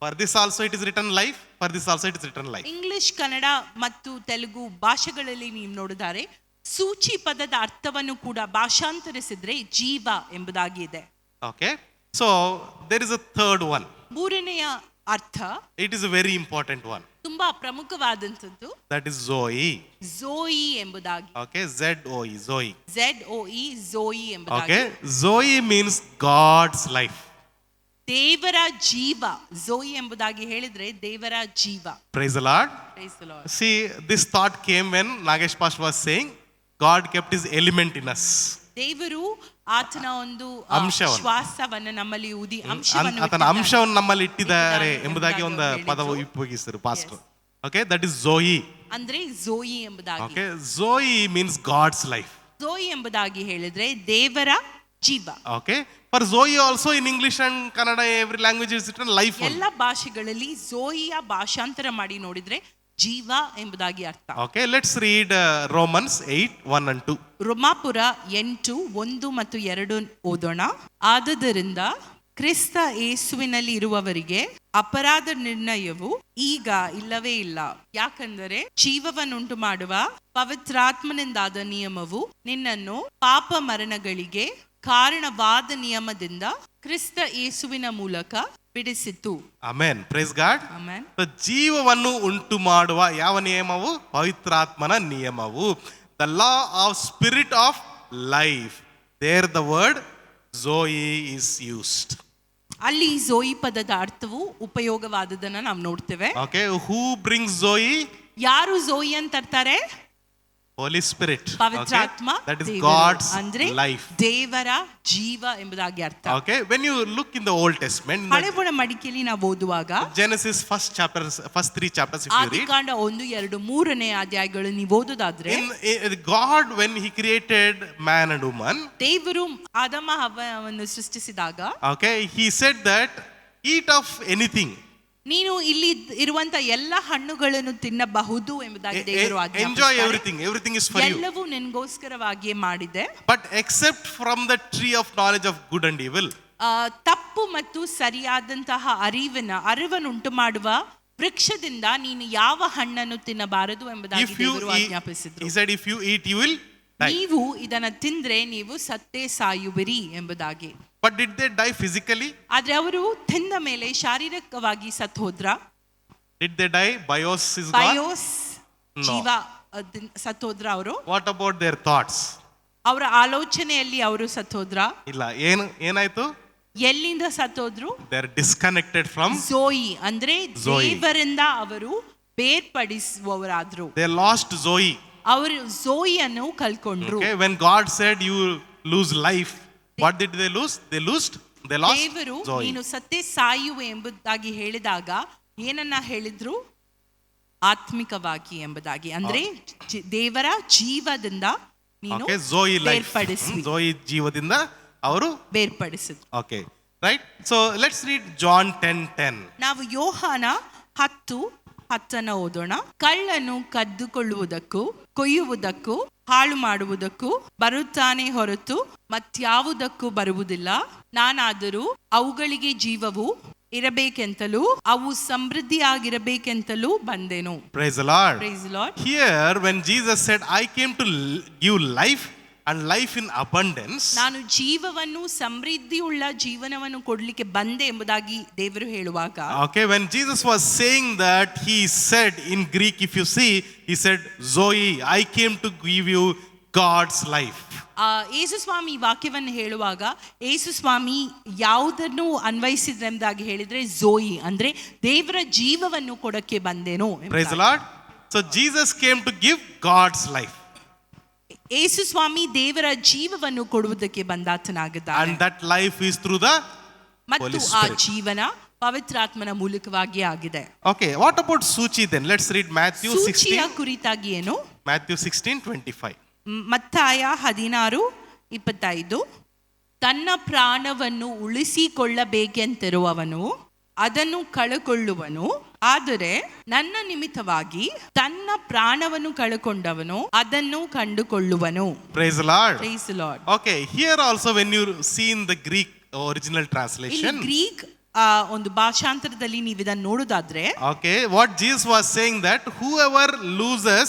For this also it is written life. For this also it is written life. English, Kannada ಮತ್ತು ತೆಲುಗು ಭಾಷೆಗಳಲ್ಲಿ ನೀವು ನೋಡಿದರೆ ಸೂಚಿ ಪದದ ಅರ್ಥವನ್ನು ಕೂಡ ಭಾಷಾಂತರಿಸಿದ್ರೆ ಜೀವ ಎಂಬುದಾಗಿ ಇದೆ. Okay. So there is a third one. ಮೂರನೆಯ ಅರ್ಥ It is a very important one. ತುಂಬಾ ಪ್ರಮುಖವಾದಂಥದ್ದು. That is Zoe. ಝೋಯಿ ಎಂಬುದಾಗಿ. Okay. Z-O-E. Zoe. ZOE ಝೋಯಿ ಎಂಬುದಾಗಿ. Okay. Zoe means God's life. ದೇವರ ಜೀವ. ಝೋಯಿ ಎಂಬುದಾಗಿ ಹೇಳಿದ್ರೆ ದೇವರ ಜೀವ. Praise the Lord. Praise the Lord. See, this thought came when Nagesh Pastor was saying, God kept his element in us. ದೇವರು ಆತನ ಒಂದು ಅಂಶವನ್ನು. ಶ್ವಾಸವನ್ನು ನಮ್ಮಲ್ಲಿ ಊದಿ ಆತನ ಅಂಶವನ್ನು ಅಂಶವನ್ನು ನಮ್ಮಲ್ಲಿ ಇಟ್ಟಿದ್ದಾರೆ ಎಂಬುದಾಗಿ ಒಂದು ಪದವು ಉಪಯೋಗಿಸಿದರು pastor. Okay, that is Zoe. ಅಂದ್ರೆ ಝೋಯಿ ಎಂಬುದಾಗಿ. Okay, Zoe means God's life. ಝೋಯಿ ಎಂಬುದಾಗಿ ಹೇಳಿದ್ರೆ ದೇವರ ಜೀವ. Okay, for Zoe also in English and Kannada every language is written life. ಎಲ್ಲ ಭಾಷೆಗಳಲ್ಲಿ ಝೋಯಿಯ ಭಾಷಾಂತರ ಮಾಡಿ ನೋಡಿದ್ರೆ ಜೀವ ಎಂಬುದಾಗಿ ಅರ್ಥ. Okay, let's read Romans 8:1-2. ರೋಮಾಪುರ 8:1 ಮತ್ತು 2 ಓದೋಣ. ಆದುದರಿಂದ ಕ್ರಿಸ್ತ ಯೇಸುವಿನಲ್ಲಿ ಇರುವವರಿಗೆ ಅಪರಾಧ ನಿರ್ಣಯವು ಈಗ ಇಲ್ಲವೇ ಇಲ್ಲ. ಯಾಕಂದರೆ ಜೀವವನ್ನುಂಟು ಮಾಡುವ ಪವಿತ್ರಾತ್ಮನಿಂದಾದ ನಿಯಮವು ನಿನ್ನನ್ನು ಪಾಪ ಮರಣಗಳಿಗೆ ಕಾರಣವಾದ ನಿಯಮದಿಂದ ಕ್ರಿಸ್ತ ಯೇಸುವಿನ ಮೂಲಕ ಬಿಡಿಸಿತು. Amen. Praise God. Amen. So, ಜೀವವನ್ನು ಉಂಟು ಮಾಡುವ ಯಾವ ನಿಯಮವು? ಪವಿತ್ರಾತ್ಮನ ನಿಯಮವು. The law of spirit of life. There the word Zoe is used. ಅಲ್ಲಿ ಝೋಯಿ ಪದದ ಅರ್ಥವು ಉಪಯೋಗವಾದದನ್ನ ನಾವು ನೋಡ್ತೇವೆ. Okay, who brings Zoe? ಯಾರು ಝೋಯಿ ಅಂತ ತರ್ತಾರೆ? Holy Spirit. ಪವಿತ್ರಾತ್ಮ. Okay? That is ದೇವರು. God's ಅಂದ್ರೆ life. ದೇವರ ಜೀವ ಎಂಬುದಾಗಿ ಅರ್ಥ. Okay, when you look in the Old Testament, in ಹಳೆ ಮಡಿಕೆಯಲ್ಲಿ ನಾವು ಓದುವಾಗ Genesis first 3 chapters if you read. ಆದಿಕಾಂಡ 1, 2, 3ನೇ ಅಧ್ಯಾಯಗಳು ನೀವು ಓದೋದಾದ್ರೆ In God, when he created man and woman, ದೇವರು ಆದಮ ಹವ್ವವನ್ನು ಸೃಷ್ಟಿಸಿದಾಗ okay, he said that eat of anything. ನೀನು ಇಲ್ಲಿ ಇರುವಂತ ಎಲ್ಲ ಹಣ್ಣುಗಳನ್ನು ತಿನ್ನಬಹುದು ಎಂಬುದಾಗಿ ದೇವರು Enjoy ಆಜ್ಞಾಪಿಸುತ್ತಾರೆ. everything is for you. ಎಲ್ಲವೂ ನಿನಗೋಸ್ಕರವಾಗಿಯೇ ಮಾಡಿದೆ. But except from the tree of knowledge of good and evil. ತಪ್ಪು ಮತ್ತು ಸರಿಯಾದಂತಹ ಅರಿವನ್ನುಂಟು ಮಾಡುವ ವೃಕ್ಷದಿಂದ ನೀನು ಯಾವ ಹಣ್ಣನ್ನು ತಿನ್ನಬಾರದು ಎಂಬುದಾಗಿ If you ದೇವರು eat, ಆಜ್ಞಾಪಿಸಿದ್ರು. he said, if you eat, you will die. ನೀವು ಇದನ್ನ ತಿಂದ್ರೆ ನೀವು ಸತ್ತೇ ಸಾಯುವಿರಿ ಎಂಬುದಾಗಿ. But did they die physically? ಆದ್ರೆ ಅವರು ತಿಂದ ಮೇಲೆ ಶಾರೀರಿಕವಾಗಿ ಸತ್ ಹೋದ್ರ? Did they die? Bios is gone? BIOS No. ಜೀವ ಸತ್ ಹೋದ್ರ ಅವರು? What about their thoughts? ಅವರ ಆಲೋಚನೆಯಲ್ಲಿ ಅವರು ಸತ್ ಹೋದ್ರ? ಇಲ್ಲ. ಏನಾಯ್ತು? ಎಲ್ಲಿಂದ ಸತ್ ಹೋದ್ರು? They are disconnected from ಝೋಯಿ ಅಂದ್ರೆ Zoe. ದೇವರಿಂದ ಅವರು ಬೇರ್ಪಡಿಸುವವರಾದ್ರು. they lost Zoe. ಅವರು ಝೋಯಿಯನ್ನು ಕಳ್ಕೊಂಡ್ರು. Okay, when God said you lose life, what did they lose? They lost ದೇವರು Zoe. ನೀನು ಸತ್ತೇ ಸಾಯುವೆ ಎಂಬುದಾಗಿ ಹೇಳಿದಾಗ ಏನನ್ನ ಹೇಳಿದ್ರು? ಆತ್ಮಿಕವಾಗಿ ಎಂಬುದಾಗಿ. ಅಂದ್ರೆ ದೇವರ ಜೀವದಿಂದ ನೀನು Okay, Zoe life. ಬೇರ್ಪಡಿಸಿ. Zoe ಜೀವದಿಂದ ಅವರು ಬೇರ್ಪಡಿಸಿದ್ರು. Okay, right? So let's read John 10:10. ನಾವು ಯೋಹಾನ 10:10 ಓದೋಣ. ಕಳ್ಳನು ಕದ್ದುಕೊಳ್ಳುವುದಕ್ಕೂ ಕೊಯ್ಯುವುದಕ್ಕೂ ಹಾಳು ಮಾಡುವುದಕ್ಕೂ ಬರುತ್ತಾನೆ ಹೊರತು ಮತ್ಯಾವುದಕ್ಕೂ ಬರುವುದಿಲ್ಲ. ನಾನಾದರೂ ಅವುಗಳಿಗೆ ಜೀವವು ಇರಬೇಕೆಂತಲೂ ಅವು ಸಮೃದ್ಧಿಯಾಗಿರಬೇಕೆಂತಲೂ ಬಂದೆನು. Praise the Lord. Praise the Lord. Here when Jesus said, I came to give life and life in abundance, ನಾನು ಜೀವವನ್ನು ಸಮೃದ್ಧಿಯುಳ್ಳ ಜೀವನವನ್ನು ಕೊಡ್ಲಿಕ್ಕೆ ಬಂದೆ ಎಂಬುದಾಗಿ ದೇವರು ಹೇಳುವಾಗ, okay, when Jesus was saying that, he said in Greek, if you see, he said, Zoe, I came to give you God's life. ಯೇಸು ಸ್ವಾಮಿ ವಾಕ್ಯವನ್ನು ಹೇಳುವಾಗ ಯೇಸು ಸ್ವಾಮಿ ಯಾವುದನ್ನು ಅನ್ವಯಿಸಿದ್ರೆ ಎಂಬುದಾಗಿ ಹೇಳಿದ್ರೆ ಝೋಯಿ ಅಂದ್ರೆ ದೇವರ ಜೀವವನ್ನು ಕೊಡಕ್ಕೆ ಬಂದೇನು. Praise the Lord. So Jesus came to give God's life. ಯೇಸು ಸ್ವಾಮಿ ದೇವರ ಜೀವವನ್ನು ಕೊಡುವುದಕ್ಕೆ ಬಂದಾತನಾಗಿದ್ದಾನೆ. And that life is through the ಮತ್ತು Holy ಆ Spirit. ಜೀವನ ಪವಿತ್ರಾತ್ಮನ ಮೂಲಕವಾಗಿ ಆಗಿದೆ. Okay, what about Suchi then? Let's read Matthew ಸೂಚಿಯ 16. ಕುರಿತಾಗಿ ಏನು? Matthew 16:25. ಮತ್ತಾಯ 16:25. ತನ್ನ ಪ್ರಾಣವನ್ನು ಉಳಿಸಿಕೊಳ್ಳಬೇಕೆಂತಿರುವವನು ಅದನ್ನು ಕಳಕೊಳ್ಳುವನು, ಆದರೆ ನನ್ನ ನಿಮಿತ್ತವಾಗಿ ತನ್ನ ಪ್ರಾಣವನ್ನು ಕಳಕೊಂಡವನು ಅದನ್ನು ಕಂಡುಕೊಳ್ಳುವನು. Praise the Lord. Praise the Lord. Okay, here also when you see in the Greek original ಇಲ್ಲಿ translation, ಗ್ರೀಕ್ ಒಂದು ಭಾಷಾಂತರದಲ್ಲಿ ನೀವು ಇದನ್ನು ನೋಡೋದಾದ್ರೆ Okay, what Jesus was saying that whoever loses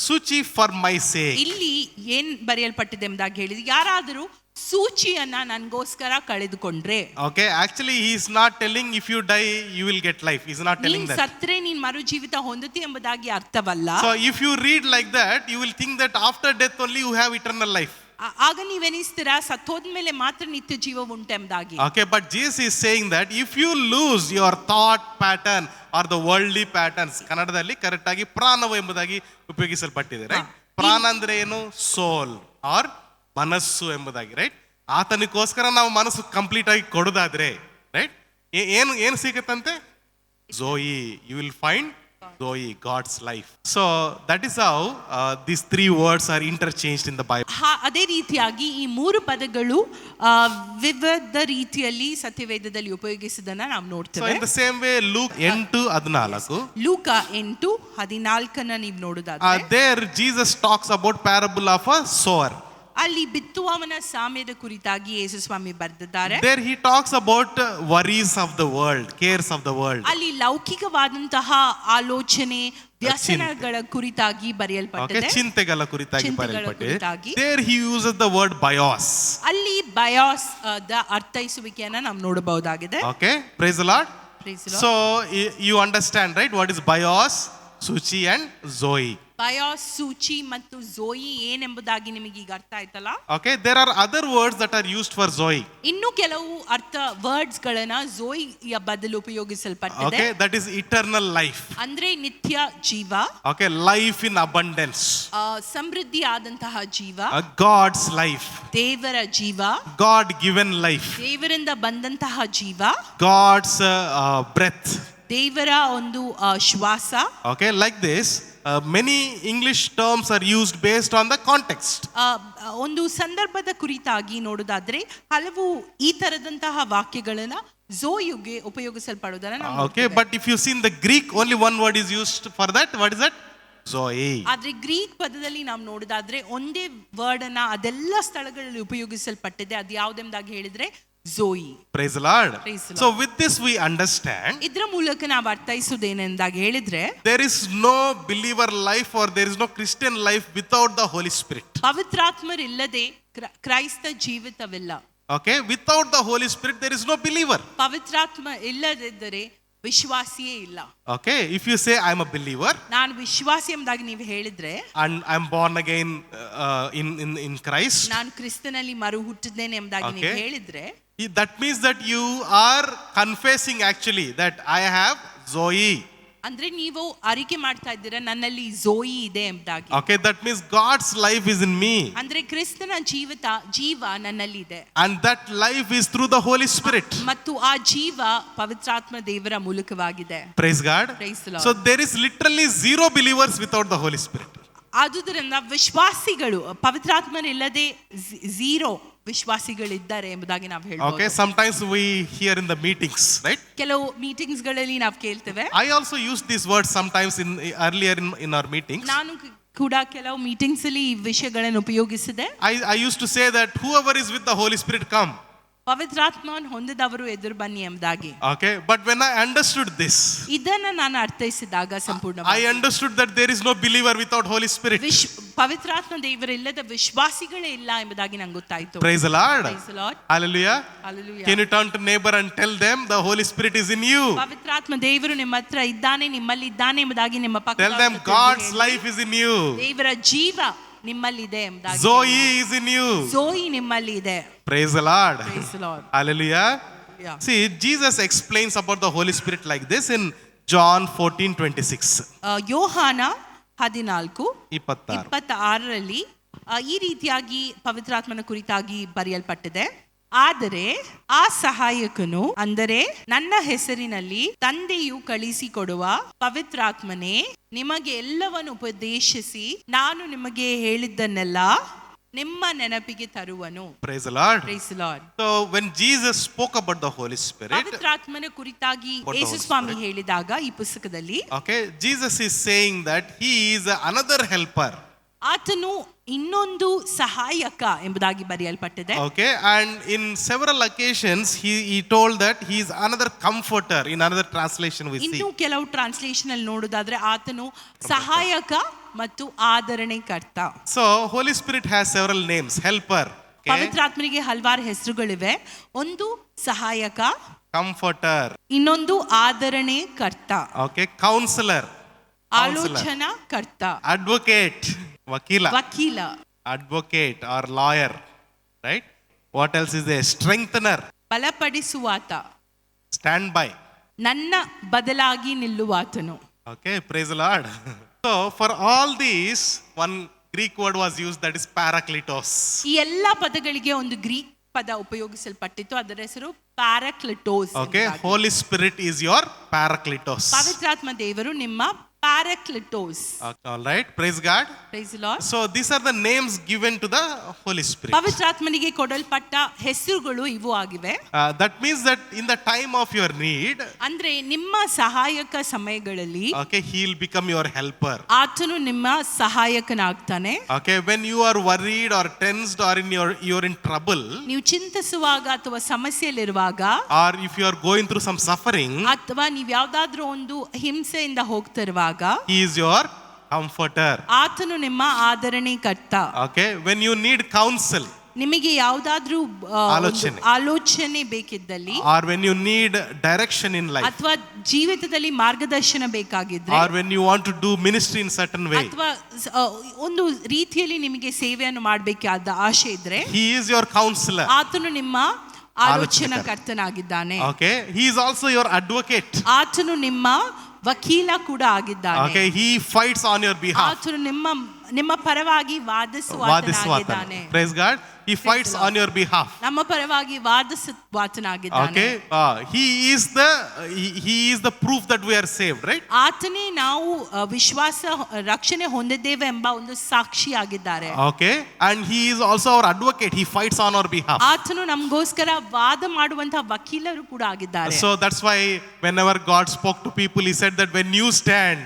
Suchi for my sake. ಇಲ್ಲಿ ಏನ್ ಬರೆಯಲ್ಪಟ್ಟಿದೆ ಎಂಬುದಾಗಿ ಹೇಳಿದ್ರೆ ಯಾರಾದರೂ ಸೂಚಿಯನ್ನ ನನಗೋಸ್ಕರ ಕಳೆದುಕೊಂಡ್ರೆ. Okay, actually he is not telling if you die you will get life. He is not telling ನೀನ್ that. ಸತ್ರೆ ನೀನ್ ಮರು ಜೀವಿತ ಹೊಂದುತ್ತಿ ಎಂಬುದಾಗಿ ಅರ್ಥವಲ್ಲ. So if you read like that, you will think that after death only you have eternal life. ಆಗ ನೀವೆನಿಸ್ತೀರಾ ಸತ್ತೋದ್ಮೇಲೆ ಮಾತ್ರ ನಿತ್ಯ ಜೀವ ಉಂಟೆಂಬುದಾಗಿ. Okay, but Jesus is saying that if you lose your thought pattern or the worldly patterns, ಕನ್ನಡದಲ್ಲಿ correct ಆಗಿ ಪ್ರಾಣವು ಎಂಬುದಾಗಿ ಉಪಯೋಗಿಸಲ್ಪಟ್ಟಿದೆ, right? ಪ್ರಾಣ ಅಂದ್ರೆ ಏನು? ಸೋಲ್ ಆರ್ ಮನಸ್ಸು ಎಂಬುದಾಗಿ, ರೈಟ್? ಆತನಿಗೋಸ್ಕರ ನಾವು ಮನಸ್ಸು ಕಂಪ್ಲೀಟ್ ಆಗಿ ಕೊಡೋದಾದ್ರೆ, ರೈಟ್, ಏನು ಸಿಗುತ್ತಂತೆ? Zoe, you will find Zoe, God's life. So that is how these three words are interchanged in the Bible. ಅದೇ ರೀತಿಯಾಗಿ ಈ ಮೂರು ಪದಗಳು ವಿವಿಧ ರೀತಿಯಲ್ಲಿ ಸತ್ಯವೇದದಲ್ಲಿ ಉಪಯೋಗಿಸಿದನ್ನ ನಾವು So ನೋಡ್ತೇವೆ. in the same way, Luke 8:14. ಲೂಕ 8:14 ನೀವು ನೋಡೋದಾದ್ರೆ There Jesus talks about parable of a sower. ಅಲ್ಲಿ ಬಿತ್ತುವವನ ಸಾಮ್ಯದ ಕುರಿತಾಗಿ ಯೇಸು ಸ್ವಾಮಿ ಬರೆದಿದ್ದಾರೆ. There he talks about worries of the world, cares of the world. ಅಲ್ಲಿ ಲೌಕಿಕವಾದಂತಹ ಆಲೋಚನೆ ವ್ಯಸನಗಳ ಕುರಿತಾಗಿ Okay, ಬರೆಯಲ್ಪಟ್ಟಿದೆ. ಚಿಂತೆಗಳ ಕುರಿತಾಗಿ ಚಿಂತೆಗಳ ಬರೆಯಲ್ಪಟ್ಟಿದೆ. ಕುರಿತಾಗಿ. There he uses the word bios. ಅಲ್ಲಿ ಬಯಾಸ್ ದ ಅರ್ಥೈಸುವಿಕೆಯನ್ನ ನಾವು ನೋಡಬಹುದಾಗಿದೆ. Okay, praise the Lord. Praise the Lord. So you understand, right, what is bios, Suchi and Zoe. Bias, ಸೂಚಿ ಮತ್ತು ಝೋಯಿ ಏನೆಂಬುದಾಗಿ ನಿಮಗೆ ಈಗ ಅರ್ಥ ಆಯ್ತಲ್ಲ? Okay, there are other words that are used for Zoe. ಇನ್ನು ಕೆಲವು ವರ್ಡ್ಸ್ ಗಳನ್ನ ಝೋಯಿಯ ಬದಲು ಉಪಯೋಗಿಸಲ್ಪಟ್ಟಿದೆ. Okay, that is eternal life. ಅಂದ್ರೆ ನಿತ್ಯ ಜೀವ. Okay, life in abundance. ಸಮೃದ್ಧಿ ಆದಂತಹ ಜೀವ. God's life. ದೇವರ ಜೀವ. God given life. ದೇವರಿಂದ ಬಂದಂತಹ ಜೀವ. God's breath. ದೇವರ ಒಂದು ಶ್ವಾಸ. Okay, like this. Many English terms are used based on the context. ಒಂದು ಸಂದರ್ಭದ ಕುರಿತಾಗಿ ನೋಡೋದಾದ್ರೆ ಹಲವು ಈ ತರದಂತಹ ವಾಕ್ಯಗಳನ್ನ ಝೋಯುಗೆ ಉಪಯೋಗಿಸಲ್ಪಡುವುದನ್ನ ನಾವು Okay, ನೋಡ್ತೇವೆ. but if you see in the Greek, only one word is used for that. What is that? Zoe. ಆದ್ರೆ Greek ಪದದಲ್ಲಿ ನಾವು ನೋಡೋದಾದ್ರೆ ಒಂದೇ ವರ್ಡ್ ಅನ್ನ ಅದೆಲ್ಲ ಸ್ಥಳಗಳಲ್ಲಿ ಉಪಯೋಗಿಸಲ್ಪಟ್ಟಿದೆ. ಅದು ಯಾವುದೆಂಬುದಾಗಿ ಹೇಳಿದ್ರೆ ಝೋಯಿ. Praise the Lord. Praise the Lord. So with this we understand ಇದರ ಮೂಲಕ ನಾವು ಅರ್ಥೈಸುವುದೇನೆಂದಾಗಿ ಹೇಳಿದ್ರೆ there is no believer life or there is no Christian life without the Holy Spirit. ಪವಿತ್ರಾತ್ಮರಿಲ್ಲದೆ ಕ್ರೈಸ್ತ ಜೀವಿತವಿಲ್ಲ. Okay, without the Holy Spirit there is no believer. ಪವಿತ್ರಾತ್ಮ ಇಲ್ಲದಿದ್ದರೆ ವಿಶ್ವಾಸಿಯೇ ಇಲ್ಲ. Okay, if you say I am a believer ನಾನು ವಿಶ್ವಾಸಿ ಎಂಬುದಾಗಿ ನೀವು ಹೇಳಿದ್ರೆ and I am born again in Christ, ನಾನು ಕ್ರಿಸ್ತನಲ್ಲಿ ಮರು ಹುಟ್ಟಿದ್ದೇನೆ ಎಂಬುದಾಗಿ ನೀವು Okay. ಹೇಳಿದ್ರೆ that means that you are confessing actually that I have Zoe. ಅಂದ್ರೆ ನೀವು ಅರಿಕೆ ಮಾಡ್ತಾ ಇದ್ದೀರಾ ನನ್ನಲ್ಲಿ ಝೋಯಿ ಇದೆ ಎಂಬುದಾಗಿ. Okay, that means God's life is in me. ಅಂದ್ರೆ ಕ್ರಿಸ್ತನ ಜೀವ ನನ್ನಲ್ಲಿ ಇದೆ. And that life is through the Holy Spirit. ಮತ್ತು ಆ ಜೀವ ಪವಿತ್ರಾತ್ಮ ದೇವರ ಮೂಲಕವಾಗಿದೆ. Praise God. Praise the Lord. So there is literally zero believers without the Holy Spirit. ಆದುದರಿಂದ ವಿಶ್ವಾಸಿಗಳು ಪವಿತ್ರಾತ್ಮನಿಲ್ಲದೆ ಝೀರೋ ವಿಶ್ವಾಸಿಗಳಿದ್ದಾರೆ ಎಂಬುದಾಗಿ ನಾವು Okay, ಹೇಳ್ಬೋದು. sometimes we hear in the meetings, right? ಕೆಲವು ಮೀಟಿಂಗ್ಸ್ ಗಳಲ್ಲಿ ನಾವು ಕೇಳ್ತೇವೆ. I also use these words sometimes earlier in our meetings. ನಾನು ಕೂಡ ಕೆಲವು ಮೀಟಿಂಗ್ಸ್ ಅಲ್ಲಿ ಈ ವಿಷಯಗಳನ್ನು ಉಪಯೋಗಿಸಿದೆ. I used to say that whoever is with the Holy Spirit come. ಪವಿತ್ರಾತ್ಮವನ್ನು ಹೊಂದಿದವರು ಎದುರು ಬನ್ನಿ ಎಂಬುದಾಗಿ. Okay, but when I understood this, ಇದನ್ನ ನಾನು ಅರ್ಥೈಸಿದಾಗ I ಸಂಪೂರ್ಣವಾಗಿ understood that there is no believer without Holy Spirit. ಪವಿತ್ರಾತ್ಮ ದೇವರಿಲ್ಲದ ವಿಶ್ವಾಸಿಗಳೇ ಇಲ್ಲ ಎಂಬುದಾಗಿ ನಂಗೆ ಗೊತ್ತಾಯ್ತು. Praise the Lord. Praise the Lord. Hallelujah. Hallelujah. Can you turn to neighbor and tell them the Holy Spirit is in you? ಪವಿತ್ರಾತ್ಮ ದೇವರು ನಿಮ್ಮ ಹತ್ರ ಇದ್ದಾನೆ, ನಿಮ್ಮಲ್ಲಿ ಇದ್ದಾನೆ ಎಂಬುದಾಗಿ ನಿಮ್ಮ Tell them God's life is in you. ದೇವರ ಜೀವ ನಿಮ್ಮಲ್ಲಿದೆ ಎಂಬುದಾಗಿ. Zoe is in you. ಝೋಯಿ ನಿಮ್ಮಲ್ಲಿ ಇದೆ. Praise the Lord. Praise the Lord. Hallelujah. Yeah. See, Jesus explains about the Holy Spirit like this in John 14:26. ಯೋಹಾನ 14 26. 26ರಲ್ಲಿ ಈ ರೀತಿಯಾಗಿ ಪವಿತ್ರಾತ್ಮನ ಕುರಿತಾಗಿ ಬರೆಯಲ್ಪಟ್ಟಿದೆ. ಆದರೆ ಆ ಸಹಾಯಕನು ಅಂದರೆ ನನ್ನ ಹೆಸರಿನಲ್ಲಿ ತಂದೆಯು ಕಳಿಸಿಕೊಡುವ ಪವಿತ್ರಾತ್ಮನೇ ನಿಮಗೆ ಎಲ್ಲವನ್ನು ಉಪದೇಶಿಸಿ ನಾನು ನಿಮಗೆ ಹೇಳಿದ್ದನ್ನೆಲ್ಲ ನಿಮ್ಮ ನೆನಪಿಗೆ ತರುವನು. Praise the Lord. Praise the Lord. So when Jesus spoke about the Holy Spirit, ಪವಿತ್ರಾತ್ಮನ ಕುರಿತಾಗಿ About the Yesu Holy Swami Spirit. ಹೇಳಿದಾಗ ಈ ಪುಸ್ತಕದಲ್ಲಿ okay, Jesus is saying that he is another helper. ಆತನು ಇನ್ನೊಂದು ಸಹಾಯಕ ಎಂಬುದಾಗಿ ಬರೆಯಲ್ಪಟ್ಟಿದೆ. Okay, and in several occasions he told that he is another comforter. In another translation we see. ಇನ್ನು ಕೆಲವು ಟ್ರಾನ್ಸ್ಲೇಷನ್ ಅಲ್ಲಿ ನೋಡೋದಾದ್ರೆ ಆತನು ಸಹಾಯಕ ಮತ್ತು ಆದರಣೆಕರ್ತ. So Holy Spirit has several names. Helper, okay? ಪವಿತ್ರಾತ್ಮನಿಗೆ ಹಲವಾರು ಹೆಸರುಗಳಿವೆ. ಒಂದು ಸಹಾಯಕ, Comforter, ಇನ್ನೊಂದು ಆದರಣೆಕರ್ತ, okay, Counselor, ಆಲೋಚನಾ ಕರ್ತ, Advocate, Vakila, ವಕೀಲ, Advocate or lawyer, right? What else is there? Strengthener, ಬಲಪಡಿಸುವಾತ, Standby. ನನ್ನ ಬದಲಾಗಿ ನಿಲ್ಲುವಾತನು. Okay, praise the Lord. So for all these, one Greek word was used, that is Parakletos. ಈ ಎಲ್ಲ ಪದಗಳಿಗೆ ಒಂದು ಗ್ರೀಕ್ ಪದ ಉಪಯೋಗಿಸಲ್ಪಟ್ಟಿತ್ತು, ಅದರ ಹೆಸರು ಪ್ಯಾರಾಕ್ಲಿಟೋಸ್. Okay, Holy Spirit is your Parakletos. ಪವಿತ್ರಾತ್ಮ ದೇವರು ನಿಮ್ಮ ಪ್ಯಾರಾಕ್ಲಿಟೋಸ್. Okay, all right, praise God. Praise the Lord. So these are the names given to the Holy Spirit. ಪವಿತ್ರಾತ್ಮನಿಗೆ ಕೊಡಲ್ಪಟ್ಟ ಹೆಸರುಗಳು ಇವು ಆಗಿವೆ. That means that in the time of your need, ಅಂದ್ರೆ ನಿಮ್ಮ ಸಹಾಯಕ ಸಮಯಗಳಲ್ಲಿ okay, he will become your helper. ಆತನು ನಿಮ್ಮ ಸಹಾಯಕನಾಗ್ತಾನೆ. Okay, when you are worried or tensed or you're in trouble, ನೀವು ಚಿಂತಿಸುವಾಗ ಅಥವಾ ಸಮಸ್ಯೆಯಲ್ಲಿರುವಾಗ, or if you are going through some suffering, ಅಥವಾ ನೀವು ಯಾವ್ದಾದ್ರೂ ಒಂದು ಹಿಂಸೆಯಿಂದ ಹೋಗ್ತಿರುವಾಗ, he is your comforter. ಆತನು ನಿಮ್ಮ ಆದರಣೆಕರ್ತ. Okay, when you need counsel, ನಿಮಗೆ ಯಾವ್ದಾದ್ರೂ ಆಲೋಚನೆ. ಆಲೋಚನೆ ಬೇಕಿದ್ದಲ್ಲಿ, or when you need direction in life, ಅಥವಾ ಜೀವಿತದಲ್ಲಿ ಮಾರ್ಗದರ್ಶನ ಬೇಕಾಗಿದ್ರೆ, or when you want to do ministry in certain way, ಅಥವಾ ಒಂದು ರೀತಿಯಲ್ಲಿ ನಿಮಗೆ ಸೇವೆಯನ್ನು ಮಾಡಬೇಕಾದ ಆಶೆ ಇದ್ರೆ, he is your counselor. ಆತನು ನಿಮ್ಮ ಆಲೋಚನಾಕರ್ತನಾಗಿದ್ದಾನೆ. Okay, he is also your advocate. ಆತನು ನಿಮ್ಮ ವಕೀಲ ಕೂಡ ಆಗಿದ್ದಾನೆ. Okay, he fights on your behalf. ಆತನು ನಿಮ್ಮ ಪರವಾಗಿ ವಾದಿಸುವಾತನಾಗಿದ್ದಾನೆ. Praise God. He fights on your behalf. ನಮ್ಮ ಪರವಾಗಿ ವಾದಿಸುವಾತನಾಗಿದ್ದಾನೆ. Okay, he is the proof that we are saved, right? ಆತನೇ ನಾವು ವಿಶ್ವಾಸ ರಕ್ಷಣೆ ಹೊಂದಿದ್ದೇವೆ ಎಂಬ ಒಂದು ಸಾಕ್ಷಿ ಆಗಿದ್ದಾರೆ. Okay, and he is also our advocate. He fights on our behalf. ಆತನು ನಮಗೋಸ್ಕರ ವಾದ ಮಾಡುವಂತಹ ವಕೀಲರು ಕೂಡ ಆಗಿದ್ದಾರೆ. So that's why whenever God spoke to people, he said that when you stand,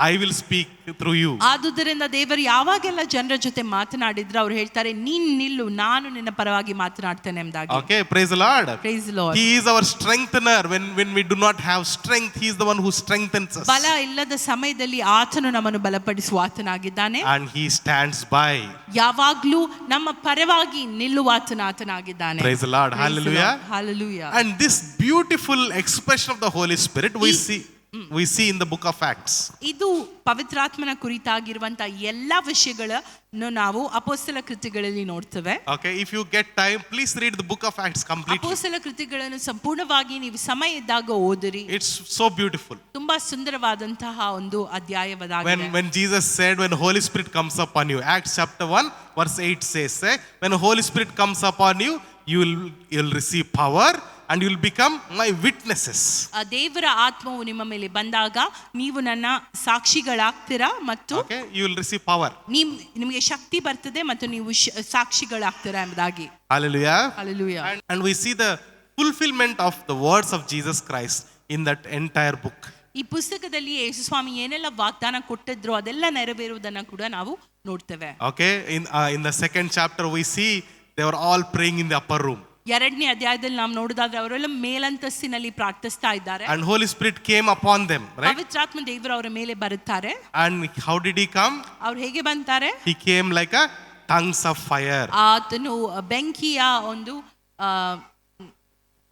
I will speak through you. ಆದುದರಿಂದ ದೇವರು ಯಾವಾಗೆಲ್ಲ ಜನರ ಜೊತೆ ಮಾತನಾಡಿದ್ರು ಅವ್ರು ಹೇಳ್ತಾರೆ, ನೀನ್ ನಿಲ್ಲು, ನಾನು ನಿನ್ನ ಪರವಾಗಿ ಮಾತನಾಡ್ತೇನೆ ಎಂಬುದಾಗಿ. Okay, praise the Lord. Praise the Lord. He is our strengthener. When we do not have strength, he is the one who strengthens us. ಬಲ ಇಲ್ಲದ ಸಮಯದಲ್ಲಿ ಆತನು ನಮ್ಮನ್ನು ಬಲಪಡಿಸುವ ಆತನಾಗಿದ್ದಾನೆ. And he stands by. ಯಾವಾಗ್ಲೂ ನಮ್ಮ ಪರವಾಗಿ ನಿಲ್ಲುವಾತನ ಆತನಾಗಿದ್ದಾನೆ. Praise the Lord. Hallelujah. Hallelujah. And this beautiful expression of the Holy Spirit we see in the book of Acts. ಇದು ಪವಿತ್ರಾತ್ಮನ ಕುರಿತಾಗಿರುವಂತ ಎಲ್ಲ ವಿಷಯಗಳನ್ನು ನಾವು ಅಪೊಸ್ತಲ ಕೃತಿಗಳಲ್ಲಿ ನೋಡ್ತೇವೆ. Okay, if you get time, please read the book of Acts completely. ಅಪೊಸ್ತಲ ಕೃತಿಗಳನ್ನು ಸಂಪೂರ್ಣವಾಗಿ ನೀವು ಸಮಯ ಇದ್ದಾಗ ಓದಿರಿ. It's so beautiful. ತುಂಬಾ ಸುಂದರವಾದಂತಹ ಒಂದು ಅಧ್ಯಾಯವಾಗಿದೆ. When Jesus said, when Holy Spirit comes upon you, Acts chapter 1 verse 8 says, when the Holy Spirit comes upon you, you'll receive power and you will become my witnesses. ದೇವರ ಆತ್ಮವು ನಿಮ್ಮ ಮೇಲೆ ಬಂದಾಗ ನೀವು ನನ್ನ ಸಾಕ್ಷಿಗಳಾಗ್ತೀರಾ ಮತ್ತು Okay, you will receive power. ನಿಮಗೆ ಶಕ್ತಿ ಬರ್ತದೆ ಮತ್ತು ನೀವು ಸಾಕ್ಷಿಗಳಾಗ್ತೀರಾ ಎಂಬುದಾಗಿ. Hallelujah. Hallelujah. And we see the fulfillment of the words of Jesus Christ in that entire book. ಈ ಪುಸ್ತಕದಲ್ಲಿ ಯೇಸು ಸ್ವಾಮಿ ಏನೆಲ್ಲ ವಾಗ್ದಾನ ಕೊಟ್ಟಿದ್ರು ಅದೆಲ್ಲ ನೆರವೇರುವುದನ್ನ ಕೂಡ ನಾವು ನೋಡ್ತೇವೆ. Okay, in the second chapter we see they were all praying in the upper room. ಎರಡನೇ ಅಧ್ಯಾಯದಲ್ಲಿ ನಾವು ನೋಡಿದಾದ್ರೆ ಅವರೆಲ್ಲ ಮೇಲಂತಸ್ತಿನಲ್ಲಿ ಪ್ರಾರ್ಥಿಸ್ತಾ ಇದ್ದಾರೆ. And Holy Spirit came upon them, right? ಪವಿತ್ರಾತ್ಮ ದೇವರು ಅವರ ಮೇಲೆ ಬರುತ್ತಾರೆ. And how did he come? ಅವ್ರು ಹೇಗೆ ಬಂತಾರೆ? He came like a tongues of fire. ಆತನು ಬೆಂಕಿಯ ಒಂದು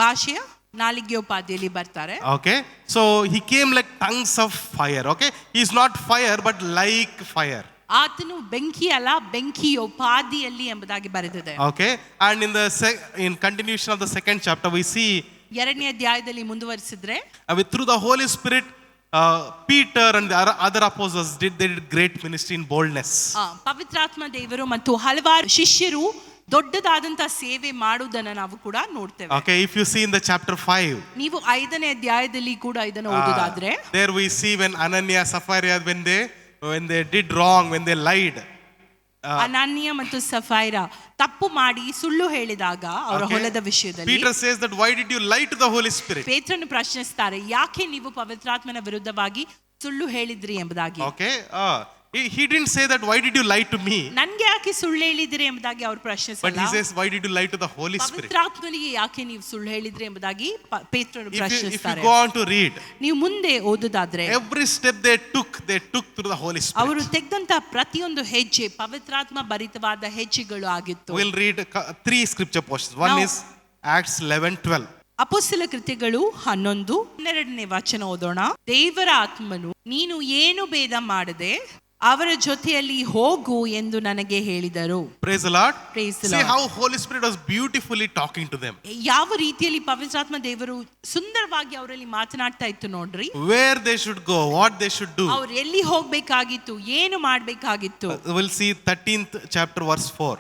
ಭಾಷೆಯ ನಾಲಿಗೆಯೋಪಾದಿಯಲ್ಲಿ ಬರ್ತಾರೆ. Okay, so he came like tongues of fire. Okay, he is not fire but like fire. ಆತನು ಬೆಂಕಿ ಅಲ್ಲ, ಬೆಂಕಿಯೋಪಾದಿಯಲ್ಲಿ ಎಂಬುದಾಗಿ ಬರೆದಿದೆ. Okay, and in continuation of the second chapter we see ಎರಡನೇ ಅಧ್ಯಾಯದಲ್ಲಿ ಮುಂದುವರಿಸಿದ್ರೆ through the Holy Spirit Peter and the other apostles did great ministry in boldness. ಪವಿತ್ರಾತ್ಮ ದೇವರು ಮತ್ತು ಹಲವಾರು ಶಿಷ್ಯರು ದೊಡ್ಡದಾದಂತ ಸೇವೆ ಮಾಡುವುದನ್ನ ನಾವು ಕೂಡ ನೋಡ್ತೇವೆ. Okay, if you see in the chapter 5, ನೀವು 5ನೇ ಅಧ್ಯಾಯದಲ್ಲಿ ಕೂಡ ಇದನ್ನು ಓದೋದಾದ್ರೆ there we see when Ananias, Sapphira, when they did wrong, when they lied. ಅನನ್ಯ ಮತ್ತು ಸಫೈರಾ ತಪ್ಪು ಮಾಡಿ ಸುಳ್ಳು ಹೇಳಿದಾಗ ಅವರ ಹೊಲದ ವಿಷಯದಲ್ಲಿ Peter says that why did you lie to the Holy Spirit? ಪೇತ್ರನು ಪ್ರಶ್ನಿಸ್ತಾರೆ, ಯಾಕೆ ನೀವು ಪವಿತ್ರಾತ್ಮನ ವಿರುದ್ಧವಾಗಿ ಸುಳ್ಳು ಹೇಳಿದ್ರಿ ಎಂಬುದಾಗಿ. Okay, He didn't say that, why did you lie to me? ನನ್ಗೆ ಯಾಕೆ ಸುಳ್ಳು ಹೇಳಿದಿರಿ ಎಂಬುದಾಗಿ ಅವ್ರು But he ಪ್ರಶ್ನಿಸಲ್ಲ. says, why did you lie to the Holy Spirit? ಪವಿತ್ರಾತ್ಮನಿಗೆ ಯಾಕೆ ನೀವು ಸುಳ್ಳು ಹೇಳಿದ್ರಿ ಎಂಬುದಾಗಿ ಪೇತ್ರನು If you ಪ್ರಶ್ನಿಸ್ತಾರೆ. go on to read, ನೀವು ಮುಂದೆ ಓದುದಾದ್ರೆ every step they took through the Holy ಅವರು Spirit. ತೆಗೆದಂತ ಪ್ರತಿಯೊಂದು ಹೆಜ್ಜೆ ಪವಿತ್ರಾತ್ಮ ಭರಿತವಾದ ಹೆಜ್ಜೆಗಳು ಆಗಿತ್ತು. We'll read 3 scripture portions. One Now- is Acts 11:12. ಅಪೊಸ್ತಲ ಕೃತ್ಯಗಳು 11:12 ವಚನ ಓದೋಣ. ದೇವರ ಆತ್ಮನು ನೀನು ಏನು ಭೇದ ಮಾಡದೆ ಅವರ ಜೊತೆಯಲ್ಲಿ ಹೋಗು ಎಂದು ನನಗೆ ಹೇಳಿದರು. Praise the Lord. Praise the See Lord. how Holy Spirit was beautifully talking to them. ಯಾವ ರೀತಿಯಲ್ಲಿ ಪವಿತ್ರಾತ್ಮ ದೇವರು ಸುಂದರವಾಗಿ ಅವರಲ್ಲಿ ಮಾತನಾಡ್ತಾ ಇತ್ತು ನೋಡ್ರಿ. Where they should go, what they should do. ಅವ್ರು ಎಲ್ಲಿ ಹೋಗ್ಬೇಕಾಗಿತ್ತು, ಏನು ಮಾಡ್ಬೇಕಾಗಿತ್ತು. We'll see 13th chapter verse 4.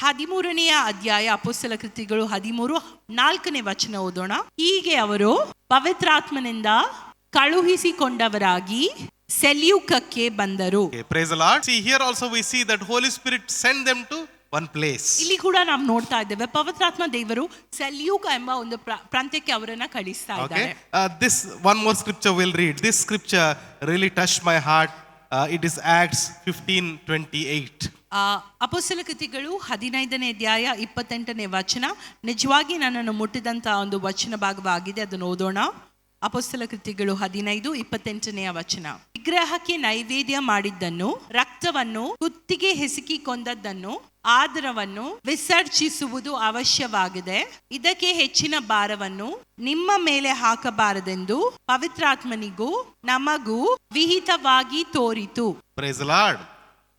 13ನೇ ಅಧ್ಯಾಯ ಅಪೊಸ್ತಲ ಕೃತ್ಯಗಳು 13:4 ವಚನ ಓದೋಣ. ಹೀಗೆ ಅವರು ಪವಿತ್ರಾತ್ಮನಿಂದ ಕಳುಹಿಸಿಕೊಂಡವರಾಗಿ ಸೆಲ್ಯೂಕಕ್ಕೆ ಬಂದರು. Okay, praise the Lord. See, here also we see that Holy Spirit sent them to one place. ಇಲ್ಲಿ ಕೂಡ ನಾವು ನೋಡ್ತಾ ಇದ್ದೇವೆ ಪವಿತ್ರಾತ್ಮ ದೇವರು ಸೆಲ್ಯೂಕ ಎಂಬ ಒಂದು ಪ್ರಾಂತ್ಯಕ್ಕೆ ಅವರನ್ನ ಕಳಿಸ್ತಾ Okay. ಇದ್ದಾರೆ. This one more scripture we'll read. This scripture really touched my heart. It is Acts 15:28. ಅಪೊಸ್ತಲ ಕೃತ್ಯಗಳು 15ನೇ ಅಧ್ಯಾಯ 28ನೇ ವಚನ ನಿಜವಾಗಿ ನನ್ನನ್ನು ಮುಟ್ಟಿದಂತ ಒಂದು ವಚನ ಭಾಗವಾಗಿದೆ. ಅದನ್ನು ಓದೋಣ. ಅಪೊಸ್ತಲ ಕೃತ್ಯಗಳು 15:28ನೇ ವಚನ. ವಿಗ್ರಹಕ್ಕೆ ನೈವೇದ್ಯ ಮಾಡಿದ್ದನ್ನು, ರಕ್ತವನ್ನು, ಕುತ್ತಿಗೆ ಹೆಸಕಿ ಕೊಂದದ್ದನ್ನು, ಆದರವನ್ನು ವಿಸರ್ಜಿಸುವುದು ಅವಶ್ಯವಾಗಿದೆ. ಇದಕ್ಕೆ ಹೆಚ್ಚಿನ ಭಾರವನ್ನು ನಿಮ್ಮ ಮೇಲೆ ಹಾಕಬಾರದೆಂದು ಪವಿತ್ರಾತ್ಮನಿಗೂ ನಮಗೂ ವಿಹಿತವಾಗಿ ತೋರಿತು. Praise the Lord.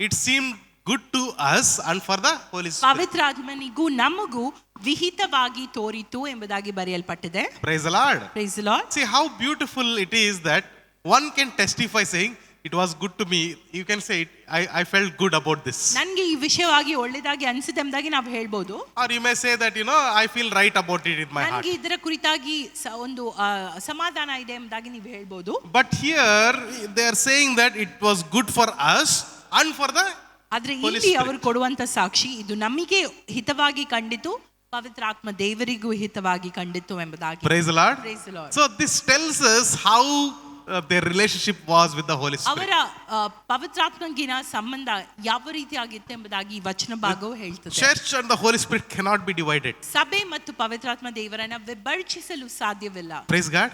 It seemed good to us and for the Holy Spirit. ಪವಿತ್ರಾತ್ಮನಿಗೂ ನಮಗೂ ವಿಹಿತವಾಗಿ ತೋರಿತು ಎಂಬುದಾಗಿ ಬರೆಯಲ್ಪಟ್ಟಿದೆ. Praise the Lord. Praise the Lord. See how beautiful it is that one can testify saying, it was good to me. You can say it, I felt good about this. ನನಗೆ ಈ ವಿಷಯವಾಗಿ ಒಳ್ಳೆದಾಗಿ ಅನಿಸಿದೆ ಎಂಬುದಾಗಿ ನಾವು ಹೇಳ್ಬೋದು. Or you may say that, I feel right about it in my heart. ನನಗೆ ಇದರ ಕುರಿತಾಗಿ ಒಂದು ಸಮಾಧಾನ ಇದೆ ಎಂಬುದಾಗಿ ನೀವು ಹೇಳ್ಬೋದು. But here they are saying that it was good for us and for the ಆದ್ರೆ Holy ಇಲ್ಲಿ Spirit. ಅವರು ಕೊಡುವಂತ ಸಾಕ್ಷಿ ಇದು ನಮಗೆ ಹಿತವಾಗಿ ಕಂಡಿತು, ಪವಿತ್ರಾತ್ಮ ದೇವರಿಗೂ ಹಿತವಾಗಿ ಕಂಡಿತು ಎಂಬುದಾಗಿ. Praise the Lord. Praise the Lord. So this tells us how their relationship was with the Holy Spirit. ಅವರ ಪವಿತ್ರಾತ್ಮಗಿನ ಸಂಬಂಧ ಯಾವ ರೀತಿಯಾಗಿತ್ತು ಎಂಬುದಾಗಿ ಈ ವಚನ ಭಾಗವು ಹೇಳ್ತದೆ. Church and the Holy Spirit cannot be divided. ಸಭೆ ಮತ್ತು ಪವಿತ್ರಾತ್ಮ ದೇವರನ್ನ ವಿಭಜಿಸಲು ಸಾಧ್ಯವಿಲ್ಲ. Praise God.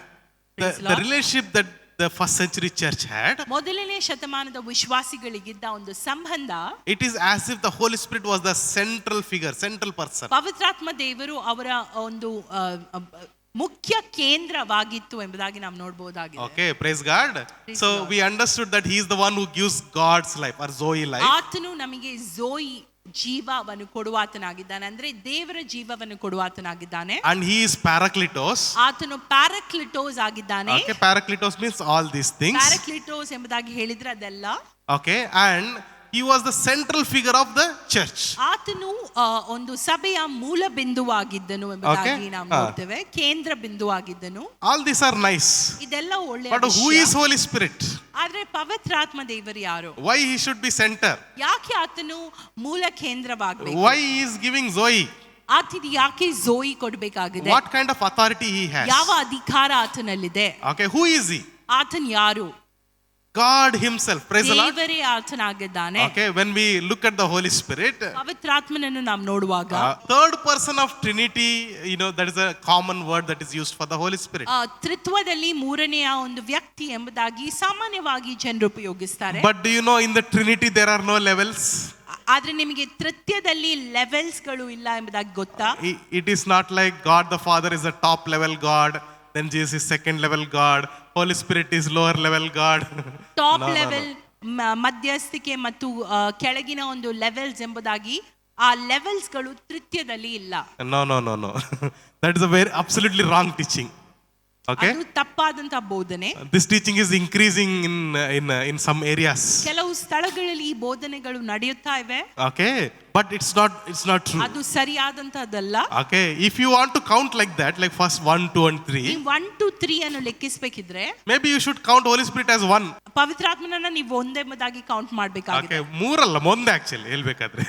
Praise The Lord. relationship that the first century church had, ಮೊದಲನೇ ಶತಮಾನದ ವಿಶ್ವಾಸಿಗಳಿಗಿದ್ದ ಒಂದು ಸಂಬಂಧ, it is as if the Holy Spirit was the central figure, central person. ಪವಿತ್ರಾತ್ಮ ದೇವರು ಅವರ ಒಂದು ಮುಖ್ಯ ಕೇಂದ್ರವಾಗಿತ್ತು ಎಂಬುದಾಗಿ ನಾವು ನೋಡಬಹುದಾಗಿದೆ. Okay, praise God. Praise So the Lord. we understood that he is the one who gives God's life or Zoe life. ಆತನು ನಮಗೆ ಝೋಯಿ ಜೀವವನ್ನು ಕೊಡುವಾತನಾಗಿದ್ದಾನೆ, ಅಂದ್ರೆ ದೇವರ ಜೀವವನ್ನು ಕೊಡುವಾತನಾಗಿದ್ದಾನೆ. And he is Parakletos. ಆತನು ಪ್ಯಾರಾಕ್ಲಿಟೋಸ್ ಆಗಿದ್ದಾನೆ. Okay, Parakletos means all these things. ಪ್ಯಾರಾಕ್ಲಿಟೋಸ್ ಎಂಬುದಾಗಿ ಹೇಳಿದ್ರೆ ಅದೆಲ್ಲ. Okay, and he was the central figure of the church. ಆತನು ಒಂದು ಸಭೆಯ ಮೂಲ ಬಿಂದುವಾಗಿದ್ದನು ಎಂಬುದಾಗಿ Okay. ನಾವು ನೋಡ್ತೇವೆ. ಕೇಂದ್ರ ಬಿಂದುವಾಗಿದ್ದನು. All these are nice. ಇದೆಲ್ಲ ಒಳ್ಳೆಯ But who ವಿಷಯ. is Holy Spirit? ಆದ್ರೆ ಪವಿತ್ರಾತ್ಮ ದೇವರು ಯಾರು? Why he should be center? ಯಾಕೆ ಆತನು ಮೂಲ ಕೇಂದ್ರವಾಗಬೇಕು? Why he is giving Zoe? ಆತನಿಗೆ ಯಾಕೆ ಝೋಯಿ ಕೊಡಬೇಕಾಗಿದೆ? What kind of authority he has? ಯಾವ ಅಧಿಕಾರ ಆತನಲ್ಲಿದೆ? Okay, who is he? ಆತನ್ ಯಾರು? God himself. Praise the Lord. ದೇವರೇ ಆತನಾಗಿದ್ದಾನೆ. Okay, when we look at the Holy Spirit, ಪವಿತ್ರಾತ್ಮನನ್ನು ನಾವು ನೋಡುವಾಗ third person of Trinity, that is a common word that is used for the Holy Spirit. ತ್ರಿತ್ವದಲ್ಲಿ ಮೂರನೆಯ ಒಂದು ವ್ಯಕ್ತಿ ಎಂಬುದಾಗಿ ಸಾಮಾನ್ಯವಾಗಿ ಜನರು ಉಪಯೋಗಿಸ್ತಾರೆ. But do you know in the Trinity there are no levels? ಆದ್ರೆ ನಿಮಗೆ ತೃತೀಯದಲ್ಲಿ ಲೆವೆಲ್ಸ್ ಗಳು ಇಲ್ಲ ಎಂಬುದಾಗಿ ಗೊತ್ತಾ? It is not like God the Father is a top level God, then Jesus is second level God, Holy Spirit is lower level God. Top No, no, no. Level, ಮಧ್ಯಸ್ಥಿಕೆ ಮತ್ತು ಕೆಳಗಿನ ಒಂದು ಲೆವೆಲ್ಸ್ ಎಂಬುದಾಗಿ ಆ ಲೆವೆಲ್ಸ್ ಗಳು ತೃತೀಯದಲ್ಲಿ ಇಲ್ಲ. No. That is a very absolutely wrong teaching. Okay, ಅದು ತಪ್ಪಾದಂತ ಬೋಧನೆ. this teaching is increasing in some areas. ಕೆಲವು ಸ್ಥಳಗಳಲ್ಲಿ ಈ ಬೋಧನೆಗಳು ನಡೆಯುತ್ತಾ ಇವೆ. Okay, but it's not true. ಅದು ಸರಿಯಾದಂತದ್ದಲ್ಲ. Okay, if you want to count like that, like first 1, 2 and 3, ನೀವು 1 2 3 ಅನ್ನು ಲೆಕ್ಕಿಸಬೇಕಿದ್ರೆ maybe you should count Holy Spirit as 1. ಪವಿತ್ರಾತ್ಮನನ್ನ ನೀವು ಒಂದೆಂಬುದಾಗಿ ಕೌಂಟ್ ಮಾಡಬೇಕಾಗಿದೆ. Okay, ಮೂರಲ್ಲ ಒಂದೇ ಆಕ್ಚುಲಿ ಹೇಳ್ಬೇಕಾದ್ರೆ.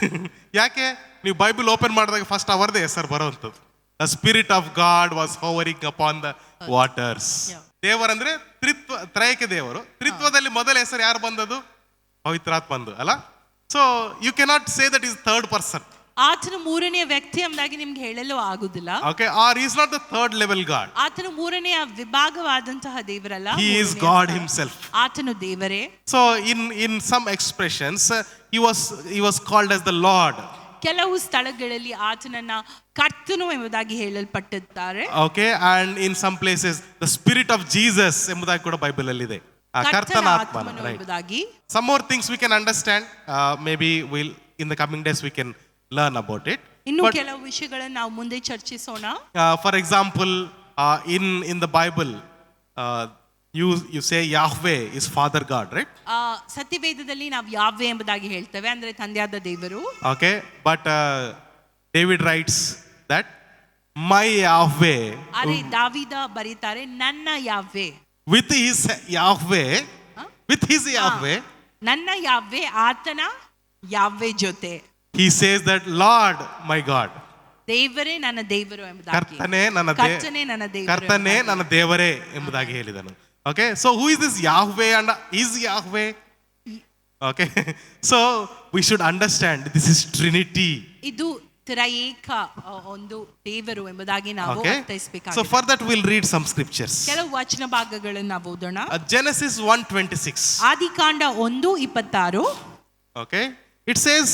ಯಾಕೆ ನೀವು ಬೈಬಲ್ ಓಪನ್ ಮಾಡಿದಾಗ ಫಸ್ಟ್ ಅವರದೇ ಹೆಸರು ಬರುವಂಥದ್ದು. The Spirit of God was hovering upon the waters. Yeah. ದೇವರಂದ್ರೆ ತ್ರೈಕ ದೇವರು. ತ್ರಿತ್ವದಲ್ಲಿ ಮೊದಲ ಹೆಸರು ಯಾರು ಬಂದದ್ದು? ಪವಿತ್ರಾತ್ಮಂದು ಅಲ್ಲ. So you cannot say that is third person. ಆತನು ಮೂರನೆಯ ವ್ಯಕ್ತಿ ಎಂಬುದಾಗಿ ನಿಮ್ಗೆ ಹೇಳಲು ಆಗುದಿಲ್ಲ. Okay, are is not the third level God. ಆತನು ಮೂರನೆಯ ವಿಭಾಗವಾದಂತಹ ದೇವರಲ್ಲ. He is God himself. ಆತನು ದೇವರೇ. So in some expressions he was called as the Lord. ಕೆಲವು ಸ್ಥಳಗಳಲ್ಲಿ ಆತನನ್ನ ಕರ್ತನು ಎಂಬುದಾಗಿ ಹೇಳಲ್ಪಟ್ಟಿದ್ದಾರೆ. Okay, and in some places the spirit of Jesus ಎಂಬುದಾಗಿ ಕೂಡ ಬೈಬಲ್ ಅಲ್ಲಿ ಇದೆ. ಕರ್ತನ ಆತ್ಮನು ಎಂಬುದಾಗಿ. Some more things we can understand. Maybe will in the coming days we can learn about it. ಇನ್ನು ಕೆಲವು ವಿಷಯಗಳನ್ನು ನಾವು ಮುಂದೆ ಚರ್ಚಿಸೋಣ. For example, in the Bible, you say Yahweh is Father God, right? ಸತ್ಯವೇದದಲ್ಲಿ ನಾವು ಯಾವ್ವೆ ಎಂಬುದಾಗಿ ಹೇಳ್ತೇವೆ, ಅಂದ್ರೆ ತಂದೆಯಾದ ದೇವರು. Okay, but David writes that my Yahweh. ಅರೆ ದಾವೀದ ಬರೀತಾರೆ ನನ್ನ ಯಾವ್ವೆ. With his Yahweh, ನನ್ನ ಯಾವ್ವೆ ಆತನ ಯಾವ್ವೆ ಜೊತೆ. He says that Lord my God. ದೇವರೇ ನನ್ನ ದೇವರು ಎಂಬುದಾಗಿ. ಕರ್ತನೇ ನನ್ನ ದೇವರೇ ಎಂಬುದಾಗಿ ಹೇಳಿದನು. Okay, so who is this Yahweh and is Yahweh? Okay, so we should understand this is Trinity. ಇದು ತ್ರಯೇಕ ಒಂದು ದೇವರು ಎಂಬುದಾಗಿ ನಾವು ಅರ್ಥೈಸಬೇಕಾಗಿದೆ. So for that we'll read some scriptures. ಕೆಲವು ವಚನ ಭಾಗಗಳನ್ನು ನಾವು ಓದೋಣ. Genesis 1:26. ಆದಿಕಾಂಡ 1:26. Okay, it says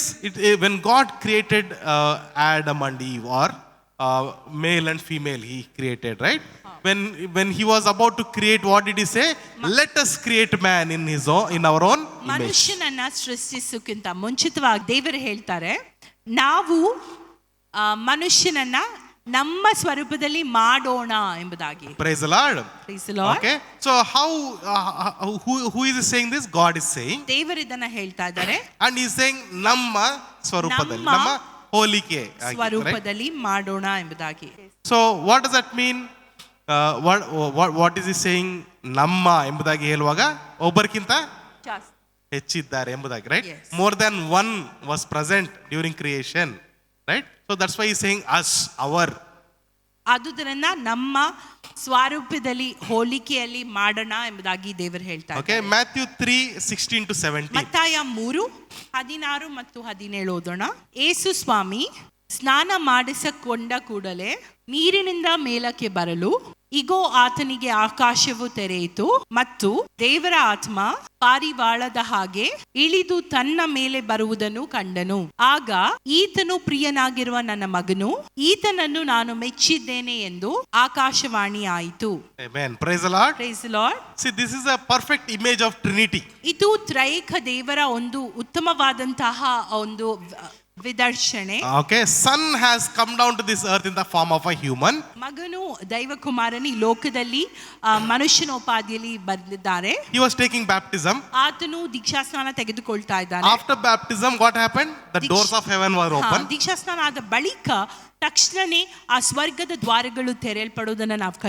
when God created Adam and Eve, or male and female he created, right? When he was about to create, what did he say? Let us create man in our own image. ಮನುಷ್ಯನನ್ನ ಸೃಷ್ಟಿಸೋಕ್ಕಿಂತ ಮುಂಚಿತವಾಗಿ ದೇವರು ಹೇಳ್ತಾರೆ, ನಾವು ಮನುಷ್ಯನನ್ನ ನಮ್ಮ ಸ್ವರೂಪದಲ್ಲಿ ಮಾಡೋಣ ಎಂಬುದಾಗಿ. Praise the Lord. Praise the Lord. Okay, so how who is saying this? God is saying. ದೇವರು ಇದನ್ನ ಹೇಳ್ತಾ ಇದ್ದಾರೆ. And he is saying ನಮ್ಮ ಸ್ವರೂಪದಲ್ಲಿ, ನಮ್ಮ ಹೋಲಿಕೆ ಸ್ವರೂಪದಲ್ಲಿ ಮಾಡೋಣ ಎಂಬುದಾಗಿ. So what does that mean? What is he saying? ನಮ್ಮ ಎಂಬುದಾಗಿ ಹೇಳುವಾಗ ಒಬ್ಬರಿಗಿಂತ ಹೆಚ್ಚಿದ್ದಾರೆ ಎಂಬುದಾಗಿ, right? Yes. More than one was present during creation, right? So that's why he is saying us, our. ಆದುದರಿಂದ ನಮ್ಮ ಸ್ವರೂಪದಲ್ಲಿ ಹೋಲಿಕೆಯಲ್ಲಿ ಮಾಡೋಣ ಎಂಬುದಾಗಿ ದೇವರು ಹೇಳ್ತಾರೆ. Okay, Matthew 3:16-17. ಮತ್ತಾಯ 3:16 ಮತ್ತು 17 ಓದೋಣ. ಯೇಸು ಸ್ವಾಮಿ ಸ್ನಾನ ಮಾಡಿಸಿಕೊಂಡ ಕೂಡಲೇ ನೀರಿನಿಂದ ಮೇಲಕ್ಕೆ ಬರಲು ಇಗೋ ಆತನಿಗೆ ಆಕಾಶವು ತೆರೆಯಿತು ಮತ್ತು ದೇವರ ಆತ್ಮ ಪಾರಿವಾಳದ ಹಾಗೆ ಇಳಿದು ತನ್ನ ಮೇಲೆ ಬರುವುದನ್ನು ಕಂಡನು. ಆಗ ಈತನು ಪ್ರಿಯನಾಗಿರುವ ನನ್ನ ಮಗನು, ಈತನನ್ನು ನಾನು ಮೆಚ್ಚಿದ್ದೇನೆ ಎಂದು ಆಕಾಶವಾಣಿ ಆಯಿತು. Amen. Praise the Lord. Praise the Lord. See, this is a perfect image of Trinity. ಇದು ತ್ರೈಕ ದೇವರ ಒಂದು ಉತ್ತಮವಾದಂತಹ ಒಂದು ವಿದರ್ಶನೆ. Okay, son has come down to this earth in the form of a human. ಮಗನು ದೈವ ಕುಮಾರನು ಈ ಲೋಕದಲ್ಲಿ ಮನುಷ್ಯನ ಉಪಾಧಿಯಲ್ಲಿ ಬಂದಿದ್ದಾರೆ. He was taking baptism. ಆತನು ದೀಕ್ಷಾಸ್ನಾನ ತೆಗೆದುಕೊಳ್ತಾ ಇದ್ದಾನೆ. After baptism what happened? The doors of heaven were open. ದೀಕ್ಷಾಸ್ನಾನ ಆದ ಬಳಿಕ ತಕ್ಷಣನೇ ಆ ಸ್ವರ್ಗದ ದ್ವಾರಗಳು ತೆರೆಯಲ್ಪಡುವುದನ್ನು ನಾವು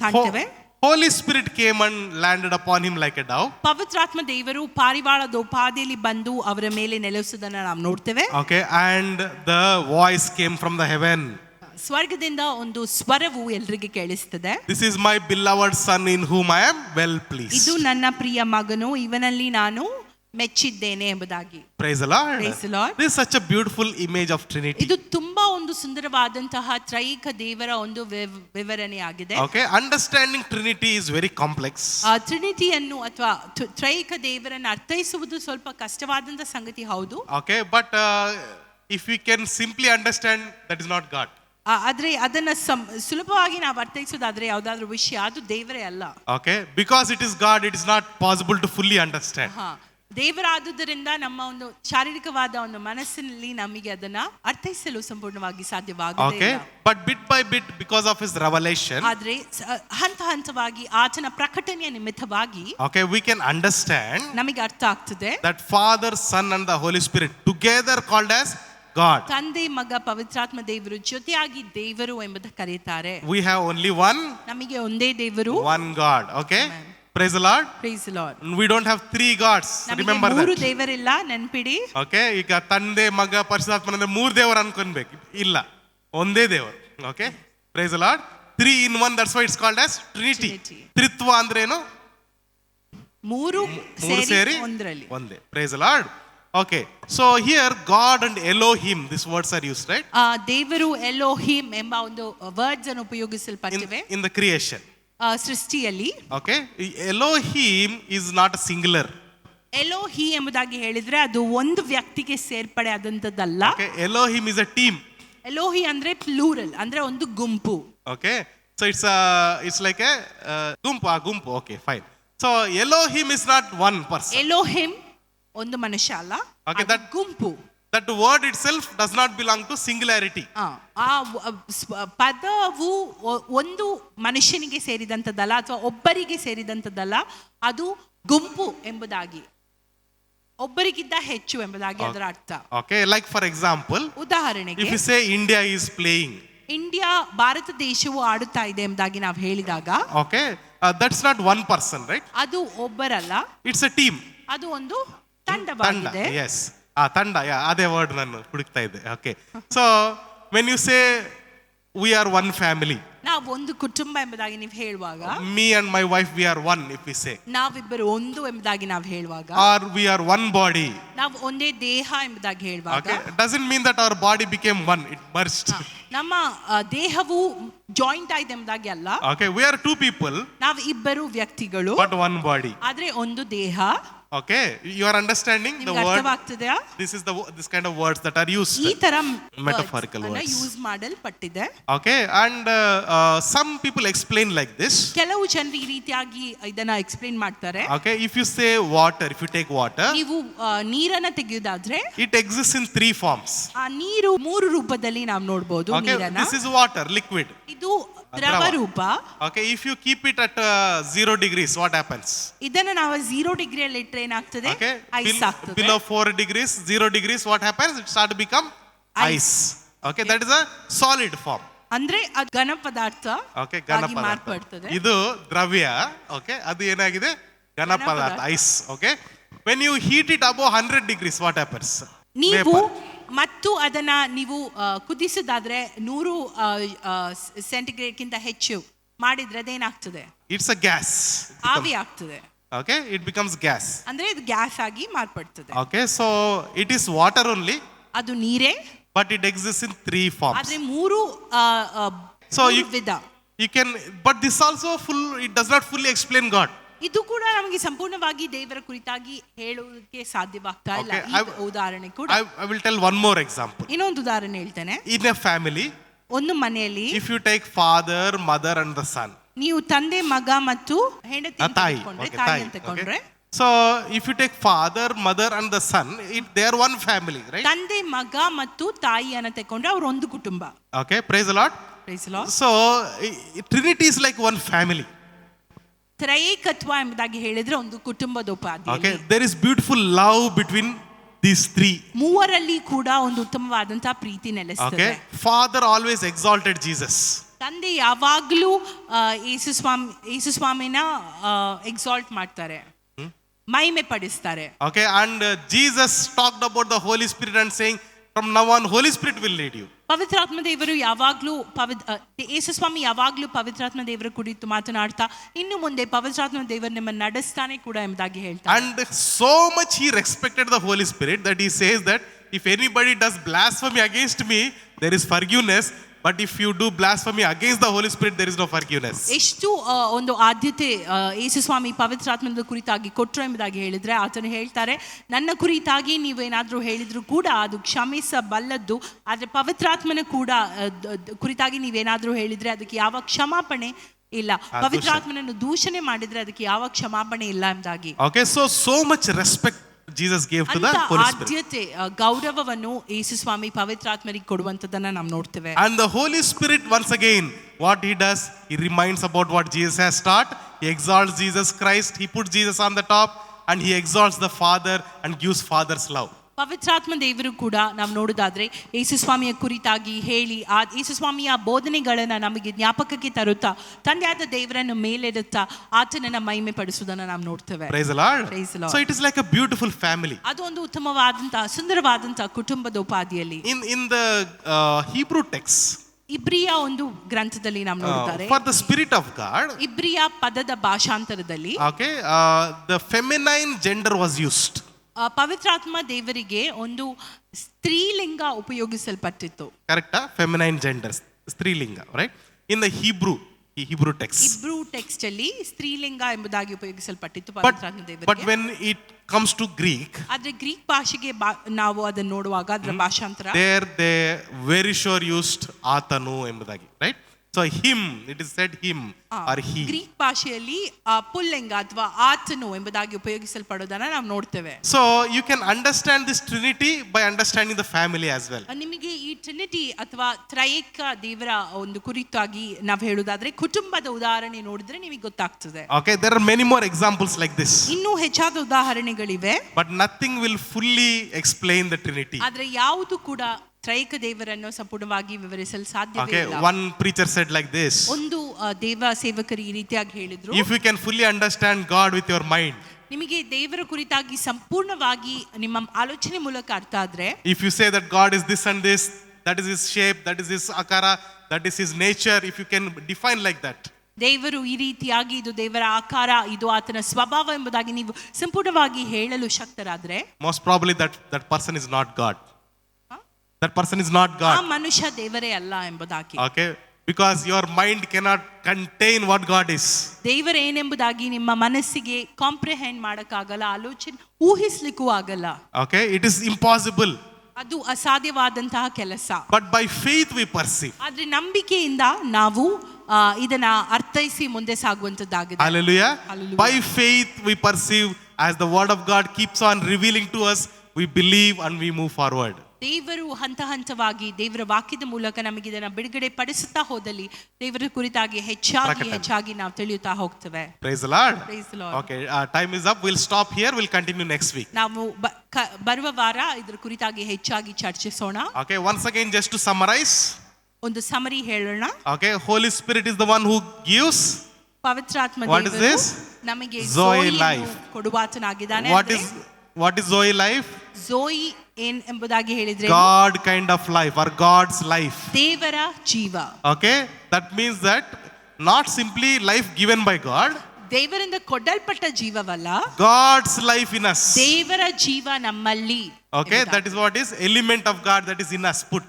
ಕಾಣ್ತೇವೆ. Holy Spirit came and landed upon him like a dove. ಪವಿತ್ರಾತ್ಮ ದೇವರು ಪಾರಿವಾಳದ ಉಪಾಧಿಯಲ್ಲಿ ಬಂದು ಅವರ ಮೇಲೆ ನೆಲೆಸುವುದನ್ನು ನಾವು ನೋಡ್ತೇವೆ. Okay, and the voice came from the heaven. ಸ್ವರ್ಗದಿಂದ ಒಂದು ಸ್ವರವು ಎಲ್ಲರಿಗೆ ಕೇಳಿಸುತ್ತದೆ. This is my beloved son in whom I am well pleased. ಇದು ನನ್ನ ಪ್ರಿಯ ಮಗನು, ಇವನಲ್ಲಿ ನಾನು ಮೆಚ್ಚಿದ್ದೇನೆ ಎಂಬುದಾಗಿ. Praise the Lord. Praise the Lord. This is such a beautiful image of Trinity. ಇದು ತುಂಬಾ ಒಂದು ಸುಂದರವಾದಂತಹ ತ್ರೈಕ ದೇವರ ಒಂದು ವಿವರಣೆಯಾಗಿದೆ. Okay, understanding Trinity is very complex. ಟ್ರಿನಿಟಿಯನ್ನು ಅಥವಾ ತ್ರೈಕ ದೇವರನ್ನು ಅರ್ಥೈಸುವುದು ಸ್ವಲ್ಪ ಕಷ್ಟವಾದಂತ ಸಂಗತಿ ಹೌದು. Okay, but if we can simply understand, that is not God. ಆದ್ರೆ ಅದನ್ನ ಸುಲಭವಾಗಿ ನಾವು ಅರ್ಥೈಸೋದಾದ್ರೆ ಯಾವ್ದಾದ್ರು ವಿಷಯ ಅದು ದೇವರೇ ಅಲ್ಲ. Okay, because it is God, it is not possible to fully understand. ದೇವರಾದುದರಿಂದ ನಮ್ಮ ಒಂದು ಶಾರೀರಿಕವಾದ ಒಂದು ಮನಸ್ಸಿನಲ್ಲಿ ನಮಗೆ ಅದನ್ನ ಅರ್ಥೈಸಲು ಸಂಪೂರ್ಣವಾಗಿ ಸಾಧ್ಯವಾಗುವುದಿಲ್ಲ. Okay, but bit by bit because of his revelation, ಆದ್ರೆ ಹಂತ ಹಂತವಾಗಿ ಆತನ ಪ್ರಕಟಣೆಯ ನಿಮಿತ್ತವಾಗಿ okay, we can understand ನಮಗೆ ಅರ್ಥ ಆಗ್ತದೆ that Father, Son and the Holy Spirit together called as God. ತಂದೆ ಮಗ ಪವಿತ್ರಾತ್ಮ ದೇವರು ಜೊತೆಯಾಗಿ ದೇವರು ಎಂಬುದು ಕರೀತಾರೆ. We have only one, ನಮಗೆ ಒಂದೇ ದೇವರು, one God. Okay, praise the Lord. Praise the Lord. We don't have three gods. Remember that. ಮೂರು ದೇವರಿಲ್ಲ, ನೆನಪಿಡಿ. Okay, ಈಗ ತಂದೆ ಮಗ ಪರಿಶುದ್ಧಾತ್ಮ ಅಂದ್ರೆ ಮೂರು ದೇವರು ಅನ್ಕೊನ್ಬೇಕು, ಇಲ್ಲ ಒಂದೇ ದೇವರು. Okay, praise the Lord. 3 in 1, that's why it's called as Trinity. ತ್ರಿತ್ವ ಅಂದ್ರೆ ಏನು? ಮೂರು ಮೂರು ಸೇರಿ ಒಂದರಲ್ಲಿ. ಒಂದೇ. Praise the Lord. Okay, so here God and Elohim, these words are used, right? ದೇವರು ಎಲೋಹಿಮ್ ಎಂಬ ಒಂದು ವರ್ಡ್ಸ್ ಅನ್ನು ಉಪಯೋಗಿಸಲ್ಪಟ್ಟಿವೆ In the creation. ಸೃಷ್ಟಿಯಲ್ಲಿ. Okay, Elohim is not a singular. ಎಲೋಹಿ ಎಂಬುದಾಗಿ ಹೇಳಿದ್ರೆ ಅದು ಒಂದು ವ್ಯಕ್ತಿಗೆ ಸೇರ್ಪಡೆ ಆದಂತದ್ದಲ್ಲ. Okay, Elohim is a team. ಎಲೋಹಿ ಅಂದ್ರೆ ಪ್ಲೂರಲ್, ಅಂದ್ರೆ ಒಂದು ಗುಂಪು. Okay, so it's like a gumpu. Okay, fine. So Elohim is not one person. ಎಲೋಹಿಮ್ ಒಂದು ಮನುಷ್ಯ ಅಲ್ಲ, Okay, ಅದು ಗುಂಪು. That word itself does not belong to singularity. ಪದವು ಒಂದು ಮನುಷ್ಯನಿಗೆ ಸೇರಿದಂತದ್ದಲ್ಲ ಅಥವಾ ಒಬ್ಬರಿಗೆ ಸೇರಿದಂತದ್ದಲ್ಲ, ಅದು ಗುಂಪು ಎಂಬುದಾಗಿ, ಒಬ್ಬರಿಗಿಂತ ಹೆಚ್ಚು ಎಂಬುದಾಗಿ ಅದರ ಅರ್ಥ. Okay, like for example, ಉದಾಹರಣೆಗೆ if you say India is playing, India Bharat ದೇಶವು ಆಡುತ್ತಾ ಇದೆ ಎಂಬುದಾಗಿ ನಾವು ಹೇಳಿದಾಗ, okay, that's not one person, right? ಅದು ಒಬ್ಬರಲ್ಲ, It's a team. ಅದು ಒಂದು ತಂಡವಾಗಿದೆ. Yes, ತಂಡ, ಅದೇ ವರ್ಡ್ ನಾನು ಹುಡುಕ್ತಾ ಇದ್ದೆ. Okay, so when you say we are one family, ನಾವು ಒಂದು ಕುಟುಂಬ ಎಂಬುದಾಗಿ ನೀವು ಹೇಳುವಾಗ, me and my wife we are one, if we say, ನಾವಿಬ್ಬರು ಒಂದು ಎಂಬುದಾಗಿ ನಾವು ಹೇಳುವಾಗ, or we are one body, ನಾವು ಒಂದೇ ದೇಹ ಎಂಬುದಾಗಿ ಹೇಳುವಾಗ, okay, doesn't mean that our body became one, it merged. ನಮ್ಮ ದೇಹವು ಜಾಯಿಂಟ್ ಆಗಿದೆ ಎಂಬುದಾಗಿ ಅಲ್ಲ. Okay, we are two people, ನಾವು ಇಬ್ಬರು ವ್ಯಕ್ತಿಗಳು, but one body. ಆದ್ರೆ ಒಂದು ದೇಹ. Okay, you are understanding the ನಿಮ್ಗೆ word. ಅರ್ಥವಾಗ್ತಿದೆಯಾ? This kind of words that are used, ಈ ತರ metaphorical words. ಯೂಸ್ ಮಾಡಲ್ಪಟ್ಟಿದೆ. Okay, and some people explain like this. ಕೆಲವು ಜನರು ಈ ರೀತಿಯಾಗಿ ಇದನ್ನ ಎಕ್ಸ್ಪ್ಲೇನ್ ಮಾಡ್ತಾರೆ. Okay, if you say water, if you take water, ನೀವು ನೀರನ್ನ ತೆಗೆಯುವುದಾದ್ರೆ it exists in three forms. ಆ ನೀರು ಮೂರು ರೂಪದಲ್ಲಿ ನಾವು ನೋಡಬಹುದು. Okay, ನೀರನ್ನ, this is water, liquid. ಇದು ದ್ರವ ರೂಪ. Okay, if you keep it at 0 degrees, what happens? ಇದನ್ನ ನಾವು 0 ಡಿಗ್ರಿಯಲ್ಲಿ ಇಟ್ಟರೆ ಏನಾಗ್ತದೆ? Okay, ಐಸ್ ಆಗ್ತದೆ. below 4 degrees, 0 degrees, what happens? It start to become ice. Okay, that is a solid form. ಅಂದ್ರೆ ಅದು ಘನ ಪದಾರ್ಥ. Okay, ಘನ ಪದಾರ್ಥ. ಮಾರ್ಪಡ್ತದೆ. ಇದು ದ್ರವ್ಯ. Okay, ಅದು ಏನಾಗಿದೆ? ಘನ ಪದಾರ್ಥ, ice. Okay, when you heat it above 100 degrees, what happens? ನೀವು ಮತ್ತು ಅದನ್ನ ನೀವು ಕುದಿಸೋದಾದ್ರೆ 100 ಸೆಂಟಿಗ್ರೇಡ್ಗಿಂತ ಹೆಚ್ಚು ಮಾಡಿದ್ರೆ ಅದೇನಾಗ್ತದೆ? It's a gas. ಆವಿ ಆಗ್ತದೆ. Okay, it becomes gas. ಅಂದ್ರೆ ಇದು ಗ್ಯಾಸ್ ಆಗಿ ಮಾರ್ಪಡ್ತದೆ. Okay, so it is water only, ಅದು ನೀರೇ, but it exists in three forms. ಆದ್ರೆ ಮೂರು So ವಿಧ. you can, but this also it does not fully explain God. ಇದು ಕೂಡ ನಮಗೆ ಸಂಪೂರ್ಣವಾಗಿ ದೇವರ ಕುರಿತಾಗಿ ಹೇಳೋದಕ್ಕೆ ಸಾಧ್ಯವಾಗ್ತಾ ಇಲ್ಲ. Okay, ಈ ಉದಾಹರಣೆ ಕೂಡ. I will tell one more example. ಇನ್ನೊಂದು ಉದಾಹರಣೆ ಹೇಳ್ತೇನೆ. In a family, ಒಂದು ಮನೆಯಲ್ಲಿ if you take father, mother and the son, ನೀವು ತಂದೆ, ಮಗ ಮತ್ತು ಹೆಂಡತಿ ಅಂತ ತಾಯಿ, ತಗೊಂಡ್ರೆ, okay, ತಾಯಿ ತಾಯಿ, ಅಂತ ತಗೊಂಡ್ರೆ, so if you take father, mother and the son, they are one family, right? ತಂದೆ, ಮಗ ಮತ್ತು ತಾಯಿಯನ್ನು ತಗೊಂಡ್ರೆ ಅವರು ಒಂದು ಕುಟುಂಬ. Okay, praise the Lord. Praise the Lord. So Trinity is like one family. ತ್ರೈಕತ್ವ ಎಂಬುದಾಗಿ ಹೇಳಿದ್ರೆ ಒಂದು ಕುಟುಂಬದ ಉಪಾಧಿ. Okay, there is beautiful love between these three. ಮೂವರಲ್ಲಿ ಕೂಡ ಒಂದು ಉತ್ತಮವಾದಂತಹ ಪ್ರೀತಿ ನೆಲೆಸ್ತದೆ. Okay, father always exalted Jesus. ತಂದೆ ಯಾವಾಗಲೂ ಯೇಸು ಸ್ವಾಮಿನ ಎಕ್ಸಾಲ್ಟ್ ಮಾಡ್ತಾರೆ, ಮಹಿಮೆ ಪಡಿಸ್ತಾರೆ. Okay, and Jesus talked about the Holy Spirit and saying, from now on Holy Spirit will lead you. ಪವಿತ್ರಾತ್ಮ ದೇವರು ಯಾವಾಗಲೂ ಯೇಸು ಸ್ವಾಮಿ ಯಾವಾಗಲೂ ಪವಿತ್ರಾತ್ಮ ದೇವರ ಕುರಿತು ಮಾತನಾಡ್ತಾ ಇನ್ನು ಮುಂದೆ ಪವಿತ್ರಾತ್ಮ ದೇವರು ನಿಮ್ಮನ್ನು ನಡೆಸ್ತಾನೆ ಕೂಡ ಎಂಬುದಾಗಿ ಹೇಳ್ತಾರೆ. And so much he respected the Holy Spirit that he says that if anybody does blasphemy against me, there is forgiveness, but if you do blasphemy against the Holy Spirit, there is no forgiveness. ಎಷ್ಟು ಒಂದು ಆದ್ಯತೆ ಯೇಸು ಸ್ವಾಮಿ ಪವಿತ್ರಾತ್ಮದ ಕುರಿತಾಗಿ ಕೊಟ್ಟರು ಎಂಬುದಾಗಿ ಹೇಳಿದ್ರೆ ಆತನು ಹೇಳ್ತಾರೆ, ನನ್ನ ಕುರಿತಾಗಿ ನೀವೇನಾದ್ರೂ ಹೇಳಿದ್ರು ಕೂಡ ಅದು ಕ್ಷಮಿಸಬಲ್ಲದ್ದು, ಆದ್ರೆ ಪವಿತ್ರಾತ್ಮನ ಕೂಡ ಕುರಿತಾಗಿ ನೀವೇನಾದ್ರೂ ಹೇಳಿದ್ರೆ ಅದಕ್ಕೆ ಯಾವ ಕ್ಷಮಾಪಣೆ ಇಲ್ಲ. ಪವಿತ್ರಾತ್ಮನನ್ನು ದೂಷಣೆ ಮಾಡಿದ್ರೆ ಅದಕ್ಕೆ ಯಾವ ಕ್ಷಮಾಪಣೆ ಇಲ್ಲ ಎಂಬುದಾಗಿ. Okay, so much respect Jesus gave to the Holy Spirit. ಆದ್ಯತೆ, ಗೌರವವನ್ನು ಯೇಸು ಸ್ವಾಮಿ ಪವಿತ್ರಾತ್ಮರಿಗೆ ಕೊಡುವಂತದನ್ನ ನಾವು ನೋಡ್ತೇವೆ. And the Holy Spirit, once again, what he does, he reminds about what Jesus has taught. He exalts Jesus Christ, he puts Jesus on the top, and he exalts the Father and gives Father's love. ಪವಿತ್ರಾತ್ಮ ದೇವರು ಕೂಡ ನಾವು ನೋಡೋದಾದ್ರೆ ಯೇಸು ಸ್ವಾಮಿಯ ಕುರಿತಾಗಿ ಹೇಳಿ ಆ ಯೇಸು ಸ್ವಾಮಿಯ ಬೋಧನೆಗಳನ್ನ ನಮಗೆ ಜ್ಞಾಪಕಕ್ಕೆ ತರುತ್ತಾ ತಂದೆಯಾದ ದೇವರನ್ನು ಮೇಲೆಡುತ್ತಾ ಆತನನ್ನ ಮಹಿಮೆ ಪಡಿಸುವುದನ್ನು ನಾವು ನೋಡ್ತೇವೆ. Praise the Lord. Praise the Lord. So it is like a beautiful family. ಅದು ಒಂದು ಉತ್ತಮವಾದಂತಹ ಸುಂದರವಾದಂತಹ ಕುಟುಂಬದ ಉಪಾಧಿಯಲ್ಲಿ. In the Hebrew text, ಇಬ್ರಿಯ ಒಂದು ಗ್ರಂಥದಲ್ಲಿ ನಾವು ನೋಡ್ತಾರೆ for the Spirit of God, ಇಬ್ರಿಯ ಪದದ ಭಾಷಾಂತರದಲ್ಲಿ okay, the feminine gender was used. ಪವಿತ್ರಾತ್ಮ ದೇವರಿಗೆ ಒಂದು ಸ್ತ್ರೀಲಿಂಗ ಉಪಯೋಗಿಸಲ್ಪಟ್ಟಿತ್ತು. Correct? Feminine gender, strilinga, right? In the Hebrew text. ಇಬ್ರು ಟೆಕ್ಸ್ಟ್ ಅಲ್ಲಿ ಸ್ತ್ರೀಲಿಂಗ ಎಂಬುದಾಗಿ ಉಪಯೋಗಿಸಲ್ಪಟ್ಟಿತ್ತು But ಪವಿತ್ರಾತ್ಮ ದೇವರಿಗೆ. when it comes to Greek, ಆದ್ರೆ ಗ್ರೀಕ್ ಭಾಷೆಗೆ ನಾವು ಅದನ್ನ ನೋಡುವಾಗ ಅದರ ಭಾಷಾಂತರ there they very sure used ಆತನು ಎಂಬುದಾಗಿ, right? So him, it is said him or he. Greek ಭಾಷೆಯಲ್ಲಿ ಪುಲ್ಲಿಂಗ ಅಥವಾ ಆತನು ಎಂಬುದಾಗಿ ಉಪಯೋಗಿಸಲ್ಪಡೋದನ್ನ ನಾವು ನೋಡ್ತೇವೆ. So you can understand this Trinity by understanding the family as well. ನಿಮಗೆ ಈ ಟ್ರಿನಿಟಿ ಅಥವಾ ತ್ರೈಕ ದೇವರ ಒಂದು ಕುರಿತಾಗಿ ನಾವು ಹೇಳುವುದಾದ್ರೆ ಕುಟುಂಬದ ಉದಾಹರಣೆ ನೋಡಿದ್ರೆ ನಿಮಗೆ ಗೊತ್ತಾಗ್ತದೆ. Okay, there are many more examples like this. ಇನ್ನೂ ಹೆಚ್ಚಾದ ಉದಾಹರಣೆಗಳಿವೆ. But nothing will fully explain the Trinity. ಆದ್ರೆ ಯಾವುದು ಕೂಡ ತ್ರೈಕ ದೇವರನ್ನು ಸಂಪೂರ್ಣವಾಗಿ ವಿವರಿಸಲು ಸಾಧ್ಯವೇ Okay, ಇಲ್ಲ. one preacher said like this. ಒಂದು ದೇವ ಸೇವಕರು ಈ ರೀತಿಯಾಗಿ ಹೇಳಿದ್ರು, If you can fully understand God with your mind, ನಿಮಗೆ ದೇವರ ಕುರಿತಾಗಿ ಸಂಪೂರ್ಣವಾಗಿ ನಿಮ್ಮ ಆಲೋಚನೆ ಮೂಲಕ ಅರ್ಥ ಆದ್ರೆ, if you say that God is this and this, that is his shape, that is his akara, that is his nature, if you can define like that, ದೇವರು ಈ ರೀತಿಯಾಗಿ ಇದು ದೇವರ ಆಕಾರ, ಇದು ಆತನ ಸ್ವಭಾವ ಎಂಬುದಾಗಿ ನೀವು ಸಂಪೂರ್ಣವಾಗಿ ಹೇಳಲು ಶಕ್ತರಾದ್ರೆ, most probably that person is not God. That person is not ಆ God. ಮನುಷ್ಯ ದೇವರೇ ಅಲ್ಲ ಎಂಬುದಾಗಿ. Okay, because your mind cannot contain what God is. ದೇವರೇನೆಂಬುದಾಗಿ ನಿಮ್ಮ ಮನಸ್ಸಿಗೆ ಕಾಂಪ್ರಿಹೆಂಡ್ ಮಾಡಕ್ಕಾಗಲ್ಲ, ಆಲೋಚನೆ ಊಹಿಸ್ಲಿಕ್ಕೂ ಆಗಲ್ಲ. Okay, it is impossible. ಅದು ಅಸಾಧ್ಯವಾದಂತಹ ಕೆಲಸ. But by faith we perceive. ಆದ್ರೆ ನಂಬಿಕೆಯಿಂದ ನಾವು ಇದನ್ನ ಅರ್ಥೈಸಿ ಮುಂದೆ ಸಾಗುವಂತದ್ದಾಗಿದೆ. Hallelujah. Hallelujah. By faith we perceive, as the word of God keeps on revealing to us, we believe and we move forward. ದೇವರು ಹಂತ ಹಂತವಾಗಿ ದೇವರ ವಾಕ್ಯದ ಮೂಲಕ ನಮಗೆ ಇದನ್ನ ಬಿಡುಗಡೆ ಪಡಿಸುತ್ತಾ ಹೋದಲ್ಲಿ ದೇವರ ಕುರಿತಾಗಿ ಹೆಚ್ಚಾಗಿ ನಾವು ತಿಳಿಯುತ್ತಾ ಹೋಗ್ತೇವೆ. Praise the Lord. Praise the Lord. Okay, time is up. We'll stop here. We'll continue next week. ನಾವು ಬರುವ ವಾರ ಇದರ ಕುರಿತಾಗಿ ಹೆಚ್ಚಾಗಿ ಚರ್ಚಿಸೋಣ. Okay, once again, just to summarize. ಒಂದು ಸಮರಿ ಹೇಳೋಣ. Okay, Holy Spirit is the one who gives. ಪವಿತ್ರಾತ್ಮ What is ದೇವರು this? ನಮಗೆ Zoe ಝೋಯಿಯನ್ನು life. ಕೊಡುವಾತನಾಗಿದ್ದಾನೆ. What is Zoe life? ಝೋಯಿ ಏನ್ ಎಂಬುದಾಗಿ ಹೇಳಿದ್ರೆ God kind of life or God's life. ದೇವರ ಜೀವ. Okay, that means that not simply life given by God, ದೇವರಿಂದ ಕೊಡಲ್ಪಟ್ಟ ಜೀವವಲ್ಲ, God's life in us. ದೇವರ ಜೀವ ನಮ್ಮಲ್ಲಿ. Okay, that is what is element of God that is in us put.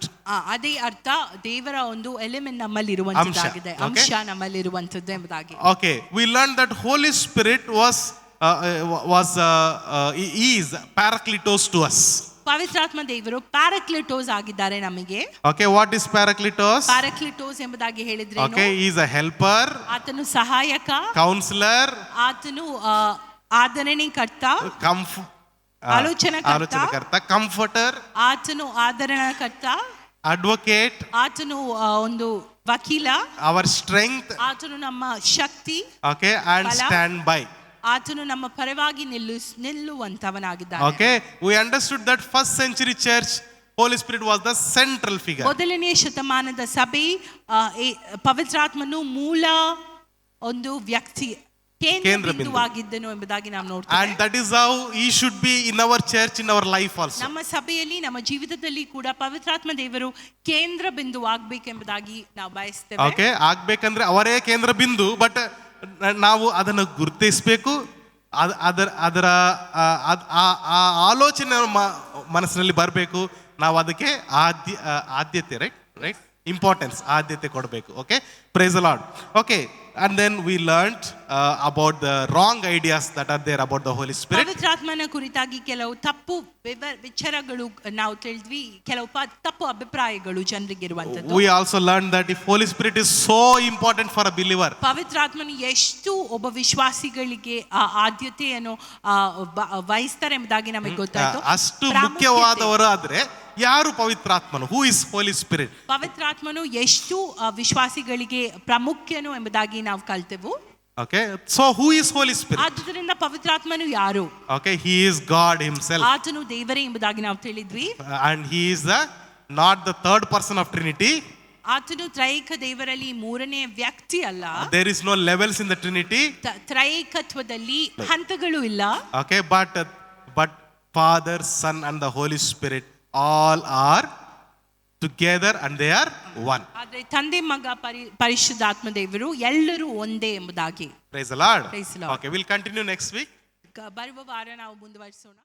ಅದೇ ಅರ್ಥ, ದೇವರ ಒಂದು ಎಲಿಮೆಂಟ್ ನಮ್ಮಲ್ಲಿ ಇರುವಂತದ್ದಾಗಿದೆ, ಅಂಶ. ಅಂಶ ನಮ್ಮಲ್ಲಿ ಇರುವಂತದ್ದು ಎಂಬುದಾಗಿ. Okay, we learned that Holy Spirit is Parakletos to us. ಪವಿತ್ರಾತ್ಮ ದೇವರು ಪ್ಯಾರಾಕ್ಲಿಟೋಸ್ ಆಗಿದ್ದಾರೆ ನಮಗೆ. Okay, what is Parakletos? ಪ್ಯಾರಾಕ್ಲಿಟೋಸ್ ಎಂಬುದಾಗಿ ಹೇಳಿದ್ರೆ Okay, he is a helper, ಆತನು ಸಹಾಯಕ, counselor, ಆತನು ಆದರಣೆಕರ್ತ, ಆಲೋಚನಕರ್ತ, comforter, ಆತನು ಆದರಣಕರ್ತ, advocate, ಆತನು ಒಂದು ವಕೀಲ, our strength, ಆತನು ನಮ್ಮ ಶಕ್ತಿ, okay, and ಬಲ. stand by. ಆತನು ನಮ್ಮ ಪರವಾಗಿ ನಿಲ್ಲುವಂತವನಾಗಿದ್ದಾನೆ. Okay, we understood that first century church, Holy Spirit was the central figure. ಮೊದಲನೇ ಶತಮಾನದ ಸಭೆ ಪವಿತ್ರಾತ್ಮನು ಮೂಲ ಒಂದು ವ್ಯಕ್ತಿ, ಕೇಂದ್ರ ಬಿಂದುವಾಗಿದ್ದನು ಎಂಬುದಾಗಿ ನಾವು ನೋಡ್ತೇವೆ. And that is how he should be in our church, in our life also. ನಮ್ಮ ಸಭೆಯಲ್ಲಿ ನಮ್ಮ ಜೀವಿತದಲ್ಲಿ ಕೂಡ ಪವಿತ್ರಾತ್ಮ ದೇವರು ಕೇಂದ್ರ ಬಿಂದು ಆಗ್ಬೇಕೆಂಬುದಾಗಿ ನಾವು ಬಯಸ್ತೇವೆ. Okay, ಆಗ್ಬೇಕಂದ್ರೆ ಅವರೇ ಕೇಂದ್ರ ಬಿಂದು, ಬಟ್ ನಾವು ಅದನ್ನು ಗುರುತಿಸಬೇಕು. ಅದರ ಆಲೋಚನೆ ಮನಸ್ಸಿನಲ್ಲಿ ಬರಬೇಕು. ನಾವು ಅದಕ್ಕೆ ಆದ್ಯತೆ ರೈಟ್ ಇಂಪಾರ್ಟೆನ್ಸ್ ಆದ್ಯತೆ ಕೊಡಬೇಕು. Okay, praise the Lord. Okay, and then we learned about the wrong ideas that are there about the Holy Spirit. ಪವಿತ್ರಾತ್ಮನ ಕುರಿತಾಗಿ ಕೆಲವು ತಪ್ಪು ವಿಚಾರಗಳು ನಾವು ತಿಳಿದ್ವಿ, ಕೆಲವು ತಪ್ಪು ಅಭಿಪ್ರಾಯಗಳು ಜನರಿಗೆ ಇರುವಂತದ್ದು. We also learned that if Holy Spirit is so important for a believer, ಪವಿತ್ರಾತ್ಮನು ಎಷ್ಟು ಒಬ್ಬ ವಿಶ್ವಾಸಿಗಳಿಗೆ ಆದ್ಯತೆಯನ್ನು ವಹಿಸ್ತಾರೆ ಎಂಬುದಾಗಿ ನಮಗೆ ಗೊತ್ತಾಯ್ತು. ಅಷ್ಟು ಮುಖ್ಯವಾದವರು ಆದ್ರೆ ಯಾರು ಪವಿತ್ರಾತ್ಮನು? Who is Holy Spirit? ಪವಿತ್ರಾತ್ಮನು ಎಷ್ಟು ವಿಶ್ವಾಸಿಗಳಿಗೆ ಪ್ರಾಮುಖ್ಯನು ಎಂಬುದಾಗಿ ನಾವು ಕಲ್ತೆವು. Okay, so who is Holy Spirit? ಆದ್ದರಿಂದ ಪವಿತ್ರಾತ್ಮನು ಯಾರು? Okay, he is God himself. ಆತನು ದೇವರೇ ಎಂಬುದಾಗಿ ನಾವು ತಿಳಿದ್ವಿ. And he is not the third person of Trinity. ಆತನು ತ್ರೈಕ ದೇವರಲ್ಲಿ ಮೂರನೇ ವ್ಯಕ್ತಿ ಅಲ್ಲ. There is no levels in the Trinity. ತ್ರೈಕತ್ವದಲ್ಲಿ ಹಂತಗಳು ಇಲ್ಲ. Okay, but Father, Son and the Holy Spirit all are together and they are one. ಆದ್ರೆ ತಂದೆ ಮಗ ಪರಿಶುದ್ಧಾತ್ಮ ದೇವರು ಎಲ್ಲರೂ ಒಂದೇ ಎಂಬುದಾಗಿ. Praise the Lord. Praise the Lord. Okay, we'll continue next week. ಬರುವ ವಾರ ನಾವು ಮುಂದುವರಿಸೋಣ.